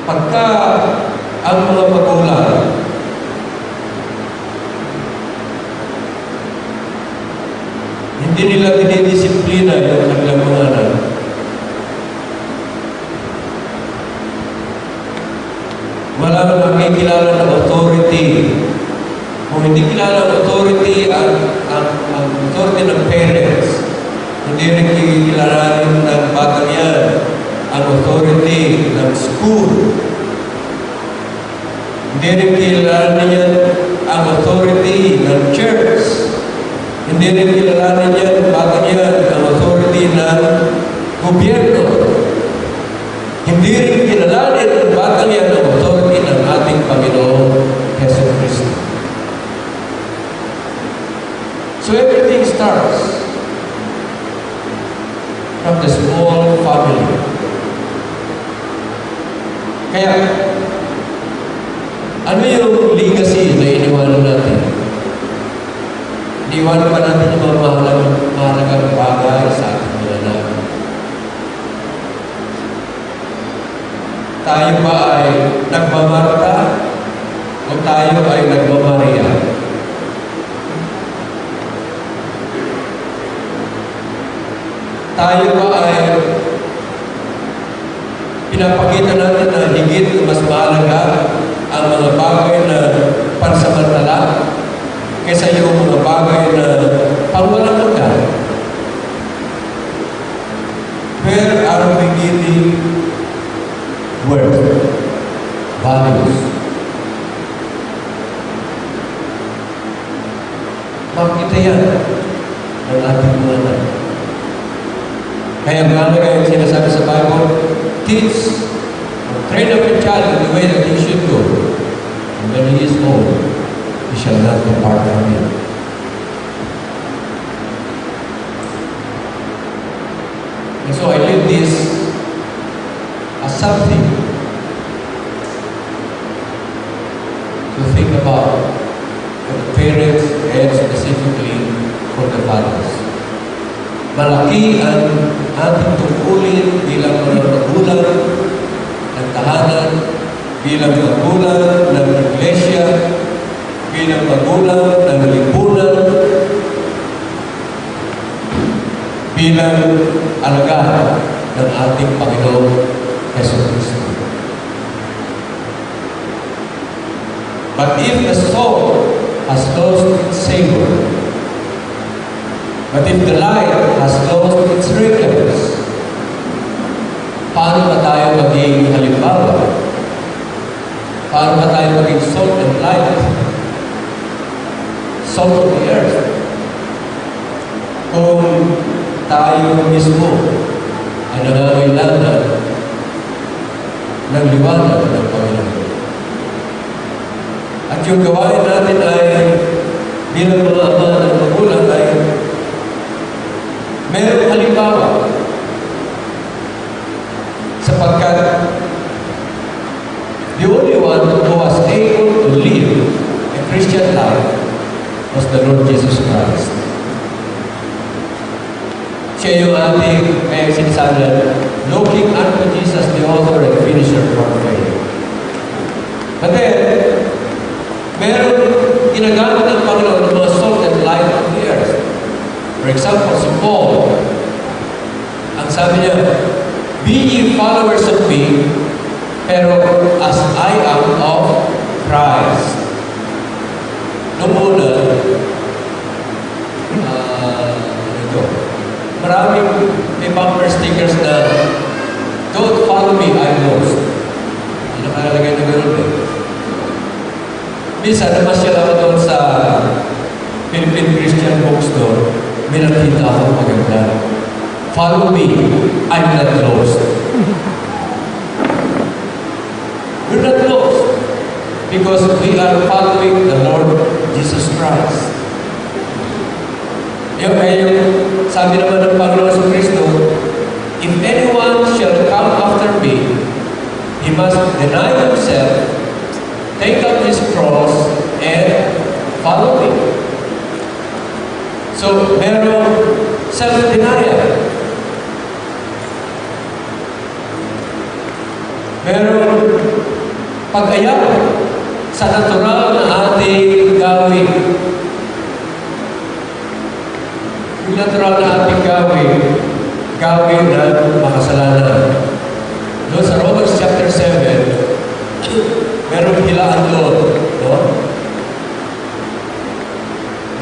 Pagka ang mga magulang hindi nila dinidisiplina yung kanilang mga anak, wala nang makikilala ng authority. Kung hindi kilala ng authority ang authority ng parents, hindi rin kikilalanin ng batang yan ang authority ng school. Hindi rin kilalanin yan ang authority ng church. Hindi rin kilalanin yan batang yan ang authority ng gobyerno. Hindi rin kilalanin ang batang yan ang authority ng ating Panginoon Hesus Kristo. So everything starts from the small family. Kaya, ano yung legacy na iniwanan natin? Iniwanan pa natin yung mga mahalagang bagay sa ating mga anak. Tayo ba ay nagmamarka o tayo ay nagmamariya? Tayo ba ay pinapakita natin na higit mas mahalaga ang mga bagay na pansamantala kaysa yung mga bagay na pangwalang hanggan. Where are we giving worth, values? Makita yan ng ating mga anak. Kaya mga kaya sinasabi sa Bible, teach or train up a child in the way that he should go. And when he is old, he shall not depart from it. And so I leave this as something to think about for the parents and specifically for the fathers. Malaki ang ating tungkulin bilang mga magulang ng tahanan, bilang magulang ng iglesia, bilang magulang ng lipunan, bilang alagad ng ating Panginoon Jesucristo. But if the soul has lost its savor, but if the light has lost its radiance, paano ba tayo maging halimbawa? Paano ba tayo maging salt and light? Salt of the earth. Kung tayo mismo ay nangangailangan ng liwanag ng Panginoon. At yung gawain natin ay bilang mga ama ng magulang ay mayroong halimbawa sapagkat the only one who was able to live a Christian life was the Lord Jesus Christ. Siya yung ating may sinasabi na, looking unto Jesus, the author and finisher of our faith. But then, meron ginagamit ng Panginoon ng mga salt and light of the earth. For example, si Paul, ang sabi niya, be ye followers of me, pero as I am of Christ. Noong una, maraming may bumper stickers na, don't follow me, I'm lost. Hindi nakalagay na gano'n eh. Minsan, namasyal ako doon sa Philippine Christian Bookstore, may nakita ako maganda. Follow me, I'm not lost. We're not lost because we are following the Lord Jesus Christ. Yung sabi naman ng Panginoon sa Kristo, if anyone shall come after me, he must deny himself, take up his cross, and follow me. So, merong self-denial. Merong pag-ayaw sa natural na ating gawin. Yung natural na ating gawin ng makasalanan. Doon sa Romans chapter 7, merong hilaan doon. No?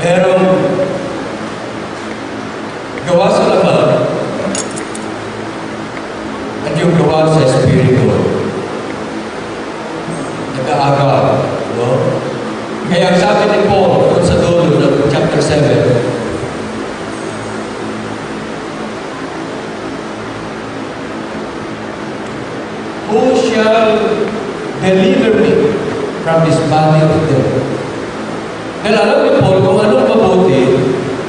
Merong gawa sa laman at yung gawa sa Espiritu. Nag-aagaw. No? Kaya ang sabi ni Paul doon sa dulo ng chapter 7, who shall deliver me from this body of death? Dahil alam ni Paul kung anong mabuti,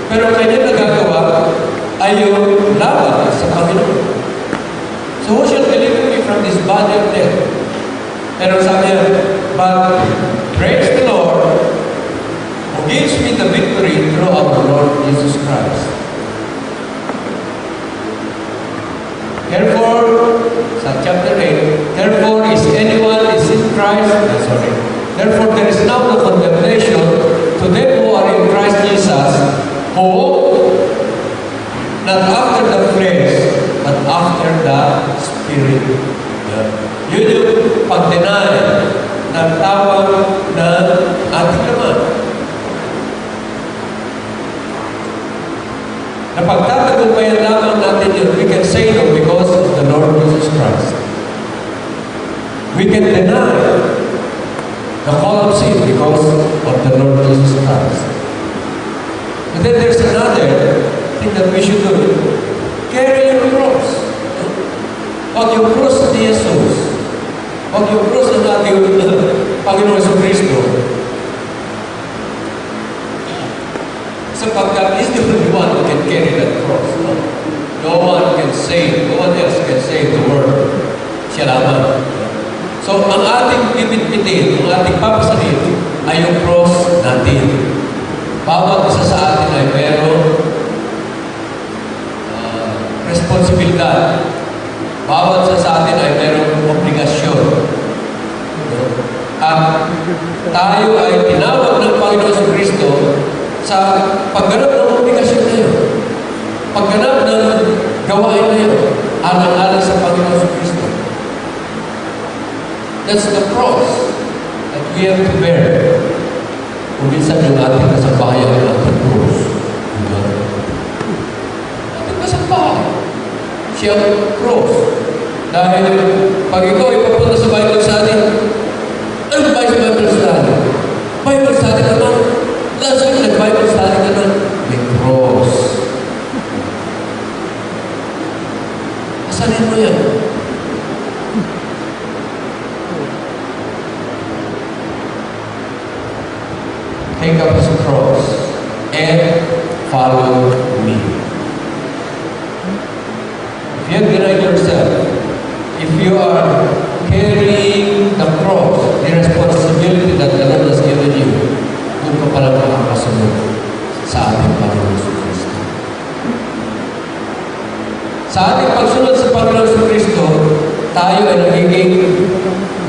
pero kanya nagagawa ay yung laban sa Panginoon. So who shall deliver me from this body of death? Pero sabi niya, but praise the Lord who gives me the victory through our Lord Jesus Christ. Therefore, sa chapter 8, therefore is anyone is in Christ, therefore there is now no condemnation to them who are in Christ Jesus, who not after the flesh, but after the Spirit. Yun yung pag-deny ng tawag ng tagumpayan lamang natin yun, we can say no because of the Lord Jesus Christ. We can deny the call of sin because of the Lord Jesus Christ. And then there's another thing that we should do. Carry your cross. Pag yung cross ni Jesus, pag yung cross ng ating Panginoon Jesucristo, sapagkat is the only one who can carry that cross. No one can save, no one else can save the world. Siya lamang. So, ang ating bibit-bitin, ang ating papasalit, ay yung cross natin. Bawat isa sa atin ay merong responsibilidad. Bawat isa sa atin ay merong obligasyon. At tayo ay tinawag ng Panginoon sa Kristo sa pagganap ng obligasyon na yun. Pagganap ng gawain na yun, alang-alang sa Panginoon sa Kristo. That's the cross that we have to bear. Kung minsan yung ating kasabayan ng ating cross. Diba? Ating kasabayan. Siya ang cross. Dahil pag ikaw ay papunta sa Bible study, ano ba yung Bible study? Bible study naman. Last week nag-Bible study naman. May cross. Asanin mo yan? Take up his cross and follow me. If you deny yourself, if you are carrying the cross, the responsibility that the Lord has given you, kung ka pala makakasunod sa ating Panginoon sa Kristo. Sa ating pagsunod sa Panginoon sa Kristo, tayo ay nagiging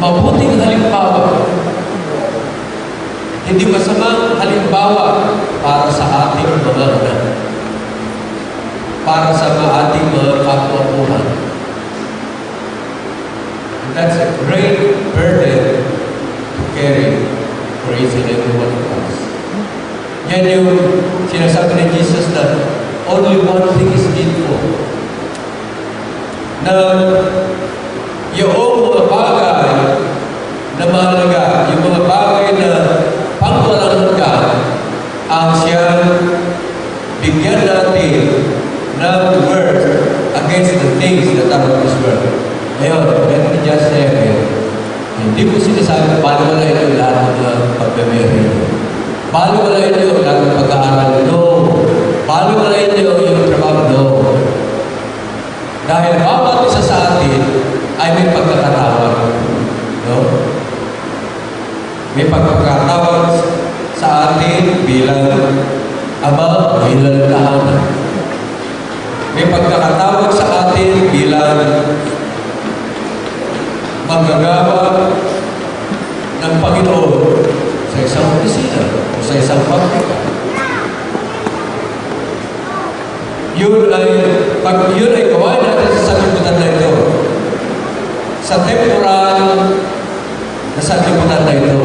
mabuting halimbawa. Hindi masamang halimbawa para sa ating mga anak, para sa ating mga kapwa-buhan. And that's a great burden to carry for each and every one of us. Yan yung sinasabi ni Jesus na only one thing is needful. Na yung mga bagay na mahalaga, yung mga bagay na pangwalang-hanggan, ang siyang bigyan natin ng worth against the things that are of this world. Ngayon, let me just say again, hindi ko sinasabi paano wala ito lahat ng pagbeberin. Paano wala ito lahat ng pag-aaral? No. Paano wala ito yung trabaho? No. Dahil bawat isa sa atin ay may pagkakatawag. No? May pagkakatawag sa atin bilang ama, bilang tahanan. May pagkakatawag sa atin bilang manggagawa ng Panginoon sa isang opisina o sa isang pabrika. Pag yun ay gawain natin sa sanlibutan na ito, sa temporal na sanlibutan na ito.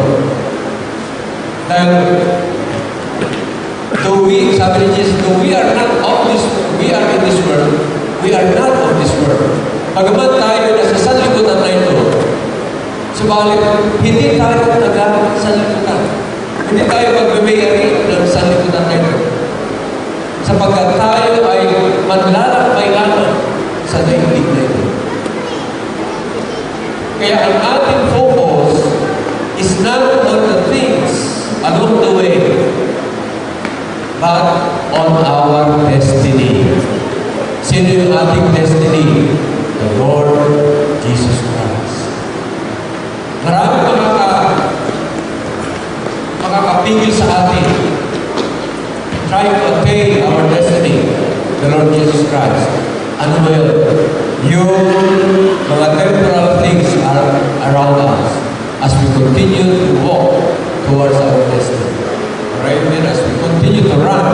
Dahil sabi ni Jesus, though we are not of this world, we are in this world, we are not of this world. Pagaman tayo na sa sanlibutan na ito, subalit, hindi tayo nagagamit sa sanlibutan. Hindi tayo magmamayari ng sanlibutan na ito. Sapagkat tayo ay manlalakbay lamang sa daigdig na ito. Kaya ang ating focus is not on the things along the way, but on our destiny. Sino yung ating destiny? The Lord Jesus Christ. Marami makakapigil sa atin trying to attain our destiny, the Lord Jesus Christ. Ano ba yun? Yung mga temporal things are around us as we continue to walk towards our destiny. Alright? And as we continue to run,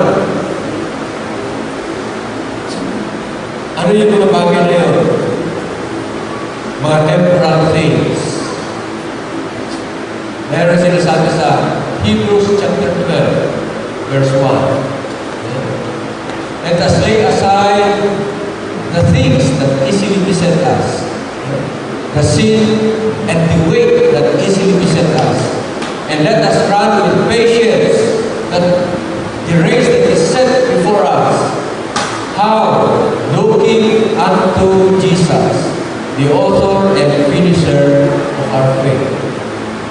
ano yung mga bagay na yun? Mga temporal things. Meron sinasabi sa Hebrews chapter 12, verse 1. Let us lay aside the things that easily beset us, the sin and the weight that easily beset us, and let us run with patience the race that is set before us. How? Looking unto Jesus, the author and finisher of our faith.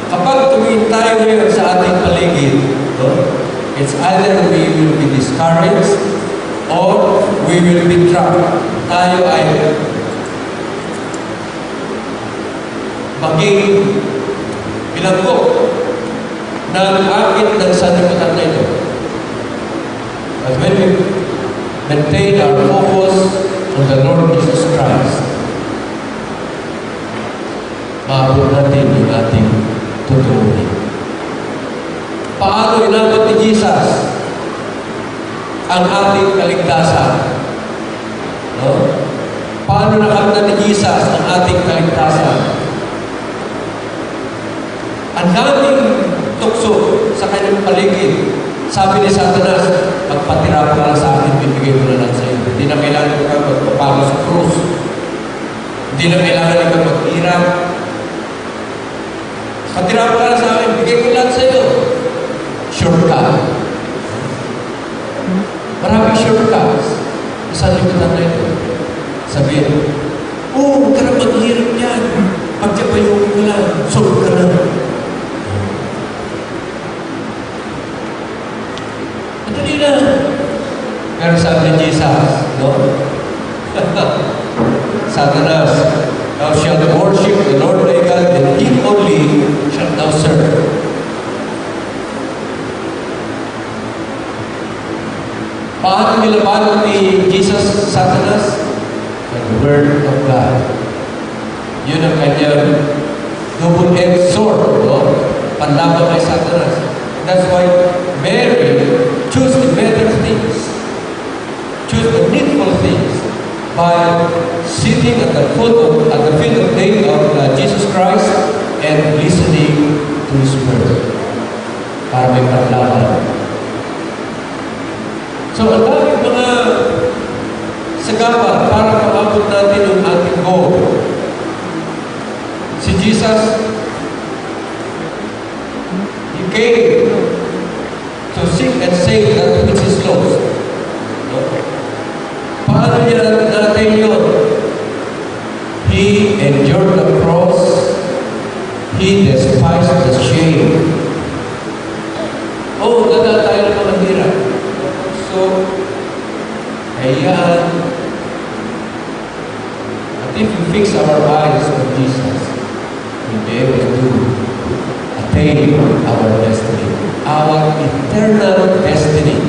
Kapag tumingin tayo ngayon sa ating paligid, it's either we will be discouraged or we will be trapped. Tayo ay maging bilanggo ng akit ng sanlibutan na ito. But when we maintain our focus on the Lord Jesus Christ, maabot natin yung ating tutunin. Paano inabot ni Jesus ang ating kaligtasan? No? Paano nakamtan ni Jesus ang ating kaligtasan? Ang daming tukso sa kanyang paligid. Sabi ni Satanas, magpatira ka lang sa akin, bibigay ko na lang sa iyo. Hindi na kailangan ka magpapago sa krus. Hindi na kailangan ka mag-irap. Patira ka lang sa akin, bigay ko lang sa iyo. Shortcut. Maraming shortcuts. Isang limutan na ito. Sabihin, huwag ka na maghirap yan. Pagtsabayong ka lang, solve ka na. Madali na. Pero sabi ni Jesus, no? Satanas, thou shalt worship the Lord thy God, and Him only shalt thou serve. Paano nilabanan ni Jesus Satanas? By the Word of God. Yun ang kanyang double-edged sword, no? Panlaban kay Satanas. That's why Mary chose the better things, chose the needful things, by sitting at the feet of Jesus Christ and listening to His Word. Para may panlaban. So, ang daming mga sagaba para maabot natin yung ating goal. Si Jesus, He came to seek and save that which is lost. No? Paano niya natin yun? He endured the cross. He despised the shame. Oh, dada tayo ng mga hirap. So, kaya, at if we fix our eyes on Jesus, we'll be able to attain our destiny, our eternal destiny.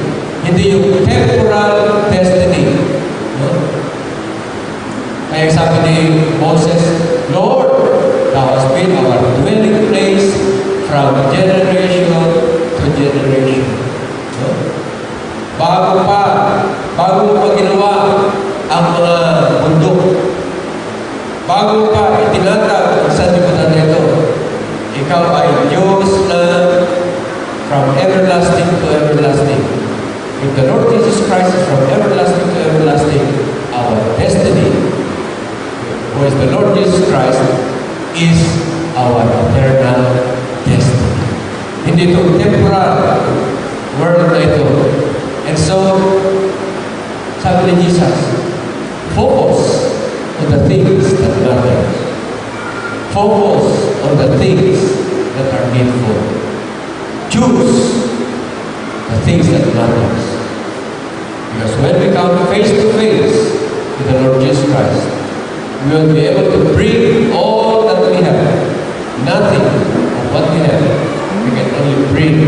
Hindi yung temporal destiny. No? Kaya sabi ni Moses, Lord, Thou hast been our dwelling place from generation to generation. No? Bago pa ginawa ang mga bundok, bago pa itinatag ang sanlibutan nito, ikaw ay Diyos na from everlasting to everlasting. If the Lord Jesus Christ is from everlasting to everlasting, our destiny, who is the Lord Jesus Christ, is our eternal destiny. Hindi ito temporal world na ito. And so, sabi ni Jesus, focus on the things that matter. Focus on the things that are needful. Choose the things that matter. Because when we come face to face with the Lord Jesus Christ, we will be able to bring all that we have. Nothing of what we have. We can only bring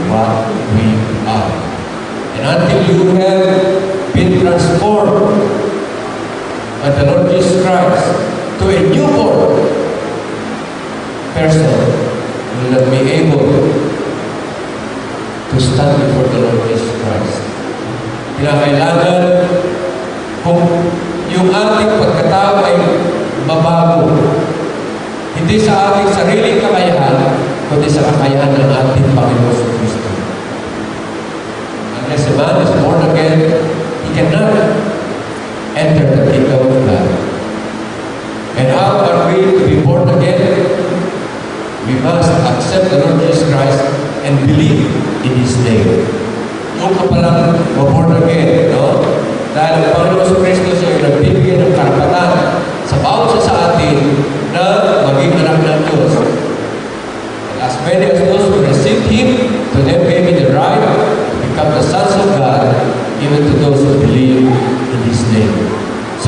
what we are. And until you have been transformed by the Lord Jesus Christ to a newborn person, you will not be able to stand before the Lord Jesus Christ. Kailangan kung yung ating pagkatao ay mabago, hindi sa ating sariling kakayahan, kundi sa kakayahan ng ating Panginoon Kristo. Unless a man is born again, he can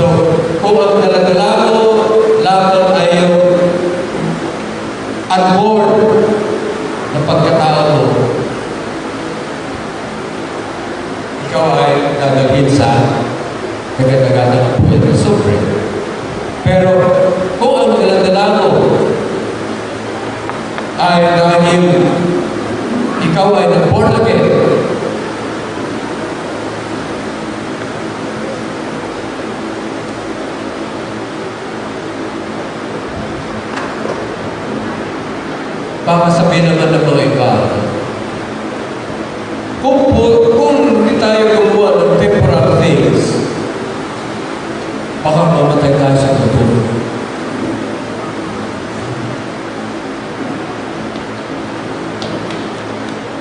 So, kung ang daladala mo lamang ay yung unborn na pagkatao mo, ikaw ay dadalhin sa kagad-agadan ng buhay ng sufre. Pero kung ang daladala mo ay dahil ikaw ay na-born again, baka sabihin naman ng mga iba, kung hindi tayo gumawa ng temporal things, baka mamatay tayo sa gutom.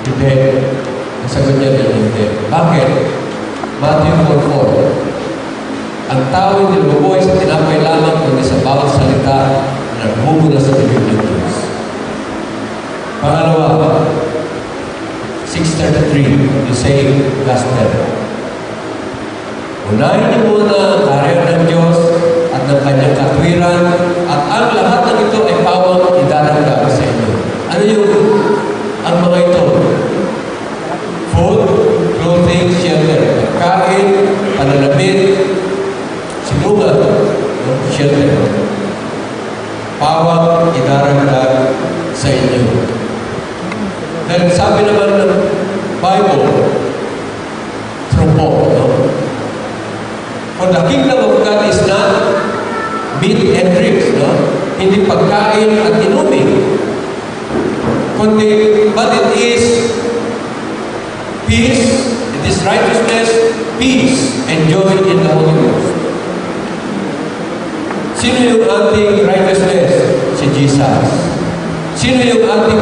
Hindi. Ang sagot niya din hindi. Bakit? Matthew 4:4. Ang tao hindi mabuhay sa tinapay lamang kundi sa bawat salita na nagmumula sa bibig ng Diyos. Pangalawa, 6:33, the same gospel. Unahin niyo muna ang karya ng Diyos at ng kanyang katwiran at ang lahat ng ito ay pawang idaragdag sa inyo. Ano yung ang mga ito? Food, clothing, shelter. Pagkain, pananamit, sinungan, shelter. Pawang idaragdag sa inyo. Dahil sabi naman ng Bible, through Paul, no? For the kingdom of God is not meat and drinks, no? Hindi pagkain at inumin. Kundi, but it is peace, it is righteousness, peace, and joy in the Holy Ghost. Sino yung ating righteousness? Si Jesus. Sino yung ating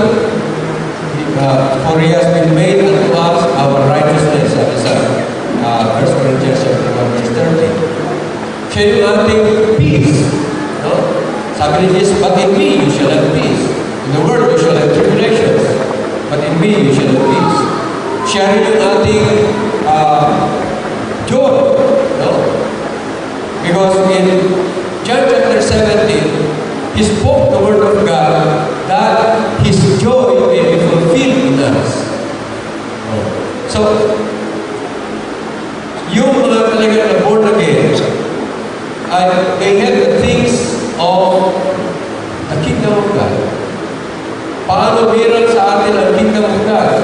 for he has been made unto us our righteousness, sabi sa 1 Corinthians 1 verse 30. Siya yung ating peace. No? Sabi ni Jesus, but in me you shall have peace. In the world you shall have tribulations, but in me you shall have peace. Siya rin yung ating joy. No? Because in John chapter 17, he spoke the word of God that his joy may be fulfilled in us. So, yung mga talaga na born again, they have the things of the kingdom of God. Paano biral sa atin ang kingdom of God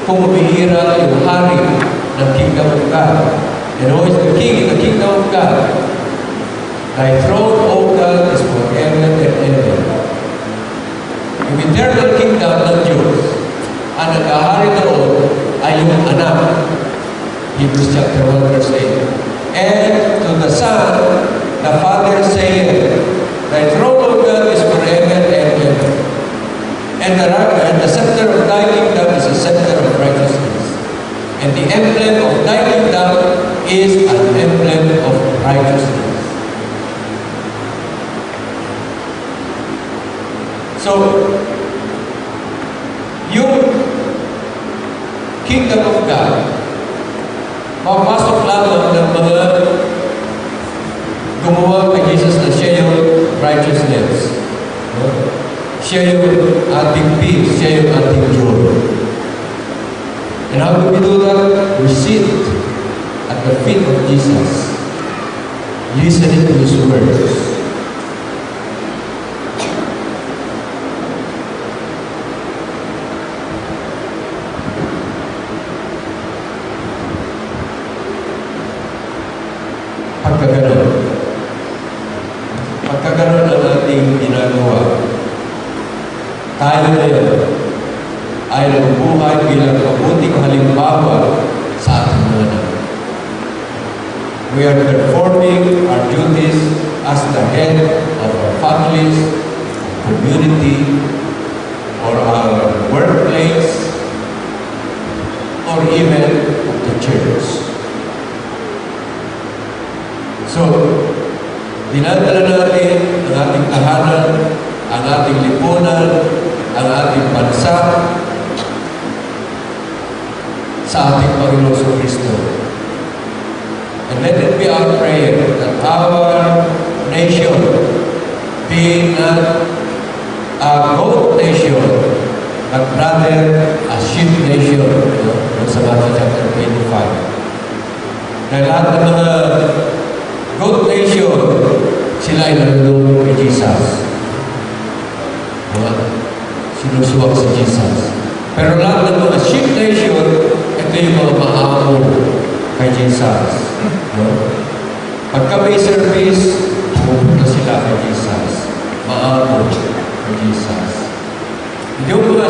kung bihira yung hari ng kingdom of God? And who is the king in the kingdom of God? Thy throne, O God, is forever and ever. Yung eternal kingdom ng Diyos, ang nag-ahari doon ay yung anak. Hebrews chapter 1 verse 8. And to the Son, the Father saith, Thy throne, O God, is forever and ever. And the scepter of thy kingdom is a scepter of righteousness. And the emblem of thy kingdom is an emblem of righteousness. So, yung kingdom of God, mapasok lamang ng mga gumawa kay Jesus na siya yung righteousness. No? Siya yung ating peace, siya yung ating joy. And how do we do that? We sit at the feet of Jesus, listening to His words. Pagkaganon ang ating ginagawa, tayo ngayon ay nabubuhay bilang mabuting halimbawa sa ating mga anak. We are performing our duties as the head of our families, community, or our workplace, or even of the church. So, dinadala natin ang ating tahanan, ang ating lipunan, ang ating bansa sa ating Panginoon Kristo. And let it be our prayer that our nation, being not a goat nation, but rather a sheep nation, sa Matthew chapter 25. Na lahat ng mga goat nation, sila ay nalulunod kay Jesus. Sinusuwak si Jesus. Pero lahat ng mga sheep nation, ito yung mga maamo kay Jesus. Pagka may service, pupunta sila kay Jesus. Maamo kay Jesus. Yung mga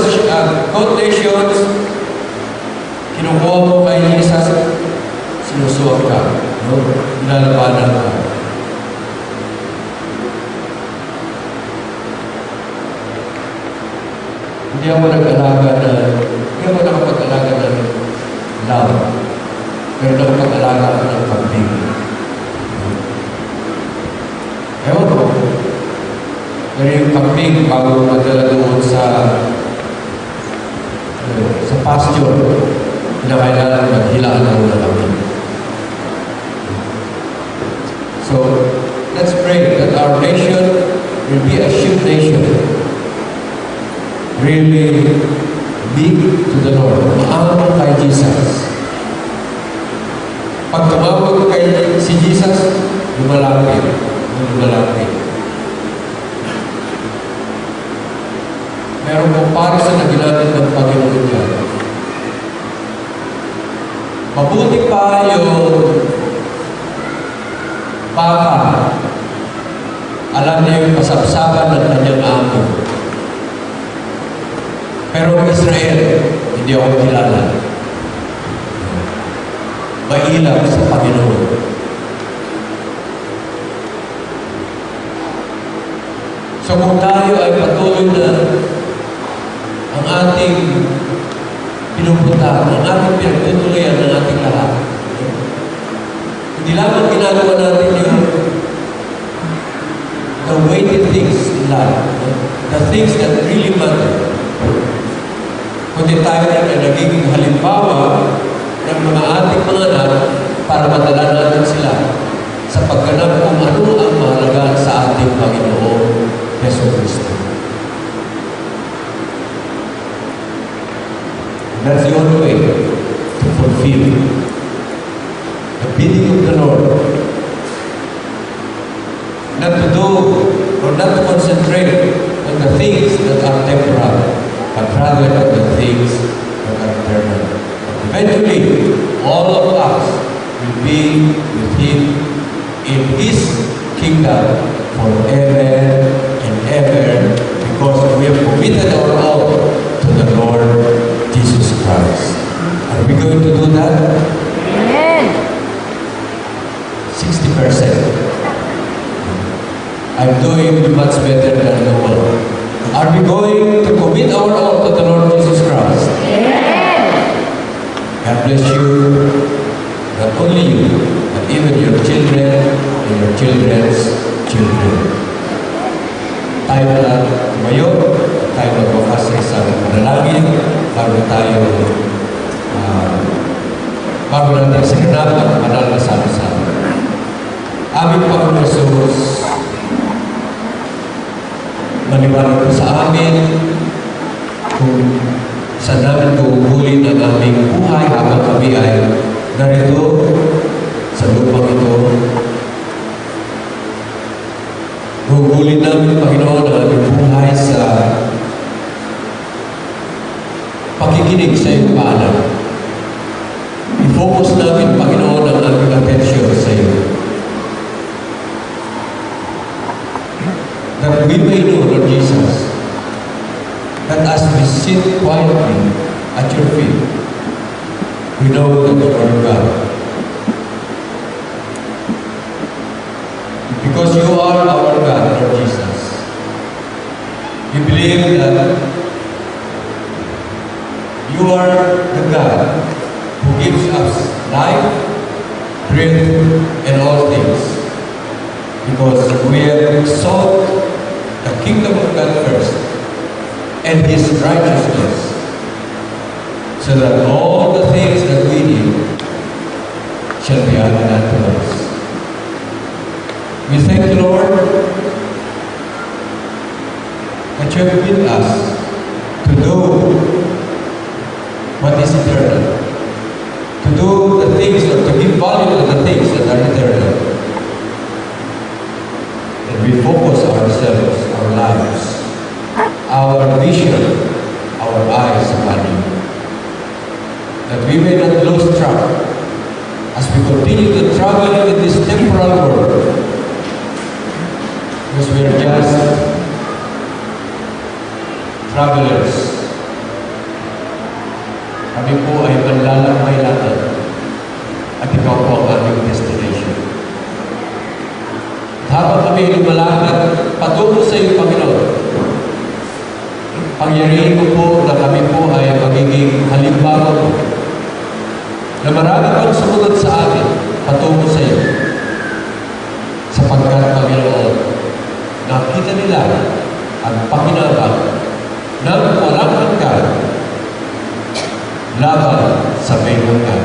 goat nations, kinukuha mo kay Jesus, sinusuwak ka. Nilalabanan ka. Hindi ako nakapag-alaga ng love. Pero nakapag-alaga ako ng kambing. Ewan ko. Pero yung kambing, bago madala doon sa pasture, kinakailangan maghilaan na ng kambing. So, let's pray that our nation will be a sheep nation. Really big to the Lord. Maamo kay Jesus. Pag tumawag kay si Jesus, lumalapit. Meron comparison na ginamit ng Panginoon dyan. Mabuti pa yung baka. Alam niya yung kasapsapan ng kanyang amo. Pero Israel, hindi ako kilala. Mailang sa Panginoon. So kung tayo ay patuloy na ang ating pinupunta, ang ating pinagtutuloyan ng ating lahat, hindi lamang ginagawa natin yung the weighty things in life, the things that really matter. Kundi tayo ay nagiging halimbawa ng mga ating mga anak para madala natin sila sa pagganap kung ano ang mahalaga sa ating Panginoon Yesu Cristo. That's the only way to fulfill the bidding of the Lord. Not to do or not to concentrate on the things that are temporal, but rather on the things that are eternal. Eventually, all of us will be with Him in His kingdom forever and ever, because we have committed our all to the Lord Jesus Christ. Are we going to do that? Amen. 60%. I'm doing much better than the world. Are we going to commit our all to the Lord Jesus Christ? Amen. God bless you, not only you, but even your children and your children's children. Tayo na lang tumayo, tayo magwakas sa isang panalangin bago natin sinanap ang banal na sama-sama. Aming Panginoon Jesus, maniwala po sa amin kung saan namin gugulin ang aming buhay habang kami ay narito sa lupang ito. Gugulin namin, Panginoon, ang aming buhay sa pakikinig sa iyong paalam. I-focus namin, Panginoon, ang aming atensyon sa iyo. That we may know, Lord Jesus, that as we sit quietly at your feet, we know that you are God. Because you are our God, Lord Jesus. We believe that you are the God who gives us life, breath, and all things. Because we have sought the kingdom of God first and His righteousness, so that all the things that we need shall be added unto us. We thank you, Lord, that you have bid us to do what is eternal, to do the things or to give value to the things that are eternal. And we focus ourselves, our lives, our vision, our eyes upon you. That we may not lose track as we continue to travel in this temporal world. Because we are just travelers. Kami po ay manlalakbay lamang at ikaw po ang aming destination. Habang kami lumalakad patungo sa iyo, Panginoon, pangyarihin mo po na kami po ay magiging halimbawa mo na marami pang sumunod sa atin patungo sa iyo. Sapagkat, Panginoon, nakita nila ang pakinabang ng walang hanggan laban sa may hanggan.